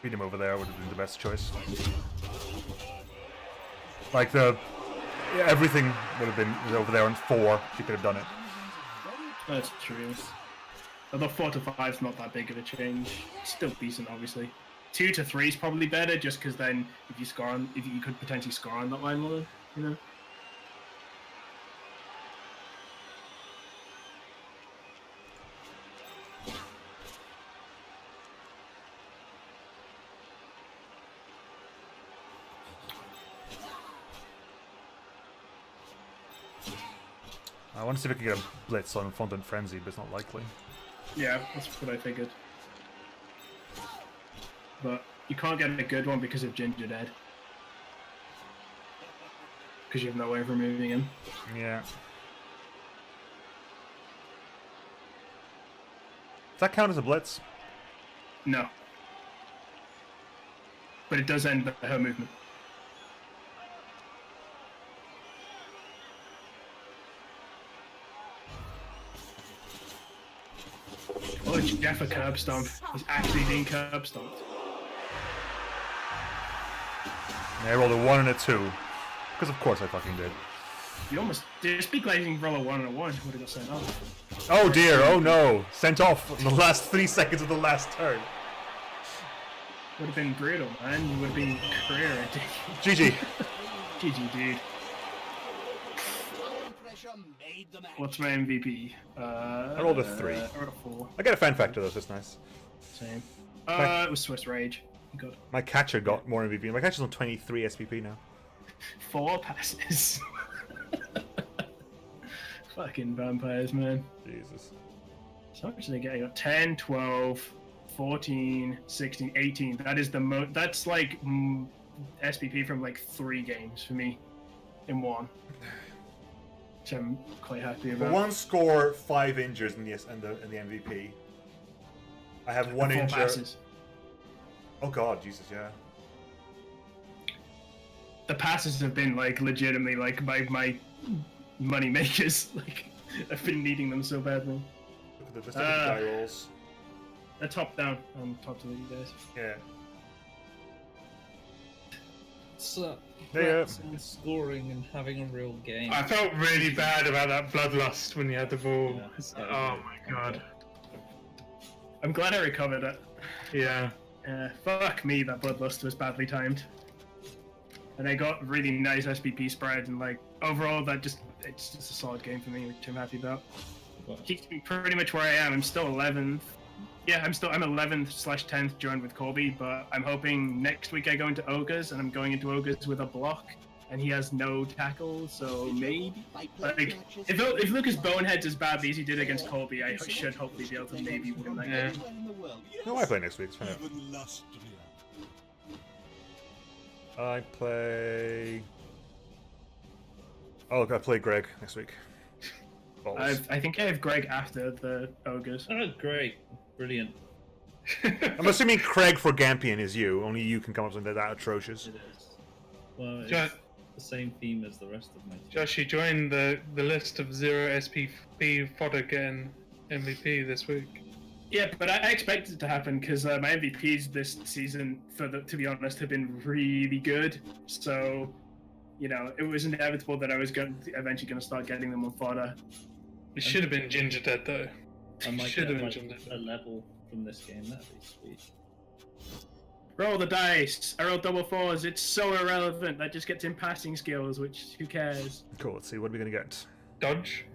Speaker 1: beat him over there would have been the best choice. Like yeah, everything would have been over there on 4 if you could have done it.
Speaker 2: That's true. Although 4 to 5 is not that big of a change. Still decent, obviously. 2 to 3 is probably better, just because then if you could potentially score on that line more, you know.
Speaker 1: I want to see if I can get a blitz on Fondant Frenzy, but it's not likely.
Speaker 2: Yeah, that's what I figured. But you can't get a good one because of Ginger Dead. Because you have no way of removing him.
Speaker 1: Yeah. Does that count as a blitz?
Speaker 2: No. But it does end her movement. Oh, Jeff a curb stomp. He's actually being curb stomped.
Speaker 1: Yeah, I rolled a 1 and a 2. Because of course I fucking did.
Speaker 2: You almost did speak lightning roll a 1 and a 1 would have got sent off.
Speaker 1: Oh dear, oh no! Sent off in the last 3 seconds of the last turn.
Speaker 2: Would have been brutal, man. You would have been career ending.
Speaker 1: GG.
Speaker 2: GG, dude.
Speaker 4: Iron pressure made the match.
Speaker 2: What's my MVP?
Speaker 1: I rolled a 3.
Speaker 2: I rolled a 4.
Speaker 1: I get a fan factor though, so it's nice.
Speaker 2: Same. It was Swiss Rage. Good.
Speaker 1: My catcher got more MVP. My catcher's on 23 SPP now.
Speaker 2: 4 passes. Fucking vampires, man.
Speaker 1: Jesus.
Speaker 2: So much did I get? I got 10, 12, 14, 16, 18. That is the most. That's like SPP from like 3 games for me in one. Which I'm quite happy
Speaker 1: For
Speaker 2: about.
Speaker 1: 1 score, 5 injures in the MVP. I have 1
Speaker 2: 4
Speaker 1: injury.
Speaker 2: passes.
Speaker 1: Oh god, Jesus, yeah.
Speaker 2: The passes have been like legitimately like my money makers. Like I've been needing them so badly.
Speaker 1: Look at the die rolls.
Speaker 2: The top down on top to you guys.
Speaker 1: Yeah.
Speaker 5: So,
Speaker 1: Yeah.
Speaker 5: and scoring and having a real game.
Speaker 6: I felt really bad about that bloodlust when you had the ball.
Speaker 5: Yeah.
Speaker 6: It's like, oh my god.
Speaker 2: I'm glad I recovered it.
Speaker 6: Yeah.
Speaker 2: Fuck me, that bloodlust was badly timed. And I got really nice SPP spread, and like overall, it's just a solid game for me, which I'm happy about. Keeps me pretty much where I am. I'm still 11th. Yeah, I'm 11th/10th joined with Colby, but I'm hoping next week I go into Ogres, and I'm going into Ogres with a block, and he has no tackle, so maybe. Like, if Lucas boneheads as badly as he did against Colby, I should hopefully be able to maybe win that game.
Speaker 1: No, I play next week. It's fine. I play. Oh, I play Greg next week. Balls.
Speaker 2: I think I have Greg after the Ogres.
Speaker 5: Oh, great. Brilliant.
Speaker 1: I'm assuming Craig for Gampian is you. Only you can come up with something that atrocious.
Speaker 5: It is. Well, it's
Speaker 6: Josh,
Speaker 5: the same theme as the rest of my team.
Speaker 6: Josh, you joined the list of 0 SPP fodder getting MVP this week.
Speaker 2: Yeah, but I expected it to happen because my MVPs this season, to be honest, have been really good. So, you know, it was inevitable that I was eventually going to start getting them on fodder.
Speaker 6: It should have been Ginger Dead though.
Speaker 5: I might
Speaker 6: Should
Speaker 5: get
Speaker 6: have been
Speaker 5: like,
Speaker 6: Ginger
Speaker 5: a
Speaker 6: Dead.
Speaker 5: level from this game. That'd be sweet.
Speaker 2: Roll the dice. I rolled double fours. It's so irrelevant. That just gets him passing skills, which who cares?
Speaker 1: Cool. Let's see. What are we gonna get?
Speaker 6: Dodge.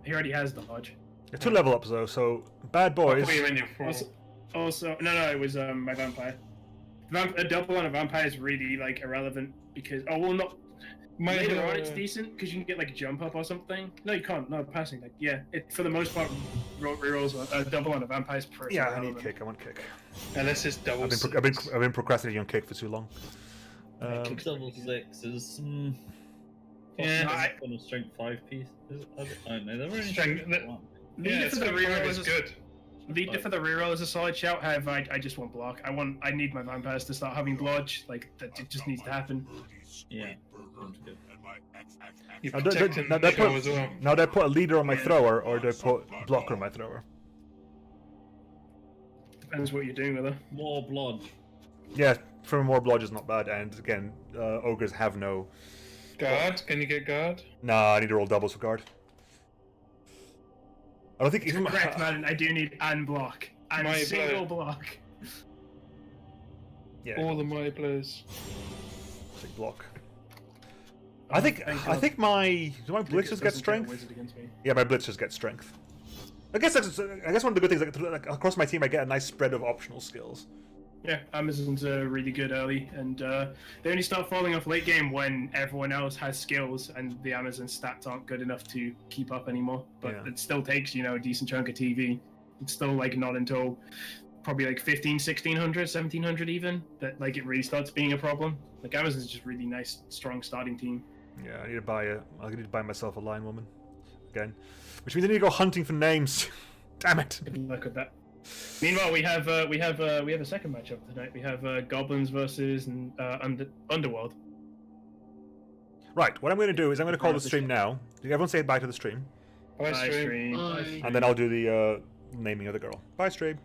Speaker 2: He already has the dodge.
Speaker 1: Yeah, 2 level ups though. So bad boys.
Speaker 6: What are you in your form?
Speaker 2: Also, no, it was my vampire. A double on a vampire is really like irrelevant because not. Later on, it's decent because you can get like a jump up or something. No, you can't. No, passing. Like, yeah, it for the most part, rerolls a double on a vampire is pretty.
Speaker 1: Yeah, I
Speaker 2: irrelevant.
Speaker 1: need kick. I want kick.
Speaker 6: Unless it's double.
Speaker 1: I've been procrastinating on kick for too long.
Speaker 5: Double sixes.
Speaker 6: Yeah.
Speaker 5: On a strength 5 piece. I don't know. They're only
Speaker 6: Strength-
Speaker 5: one.
Speaker 6: Yeah,
Speaker 2: for the
Speaker 6: strength
Speaker 2: reroll
Speaker 6: 5 is
Speaker 2: is
Speaker 6: good.
Speaker 2: Leader for the reroll is a solid shout. However, I just want block. I need my vampires to start having blodge. Like that, it just needs to happen.
Speaker 5: Yeah. Sounds good.
Speaker 6: You're
Speaker 1: Now,
Speaker 6: protecting
Speaker 1: now,
Speaker 6: the show as well.
Speaker 1: now, do I put a leader on my thrower or do I put blocker on my thrower?
Speaker 2: Depends what you're doing with her.
Speaker 5: More blood.
Speaker 1: Yeah, for more blodge is not bad. And again, ogres have no.
Speaker 6: Guard? Can you get guard?
Speaker 1: Nah, I need to roll doubles for guard. I don't think even
Speaker 2: Correct, man. I do need and block and
Speaker 6: My
Speaker 2: single
Speaker 6: blow.
Speaker 2: block.
Speaker 1: Yeah,
Speaker 6: All the mighty blows.
Speaker 1: big block. I think my do my blitzers get strength?
Speaker 2: Wizard against me.
Speaker 1: Yeah, my blitzers get strength. I guess one of the good things like across my team I get a nice spread of optional skills.
Speaker 2: Yeah, Amazons are really good early, and they only start falling off late game when everyone else has skills, and the Amazon stats aren't good enough to keep up anymore. But
Speaker 1: Yeah.
Speaker 2: it still takes, a decent chunk of TV. It's still like not until probably like 1600, 1700 even that like it really starts being a problem. Like Amazon's just really nice, strong starting team.
Speaker 1: Yeah, I need to buy myself a lion woman again, which means I need to go hunting for names. Damn it!
Speaker 2: Good luck with that. Meanwhile, we have a second matchup tonight. We have Goblins versus Underworld.
Speaker 1: Right, what I'm going to do is I'm going to call the stream now. Everyone say bye to the stream,
Speaker 6: Bye,
Speaker 2: Bye,
Speaker 6: stream.
Speaker 2: stream.
Speaker 1: and then I'll do the naming of the girl. Bye, stream.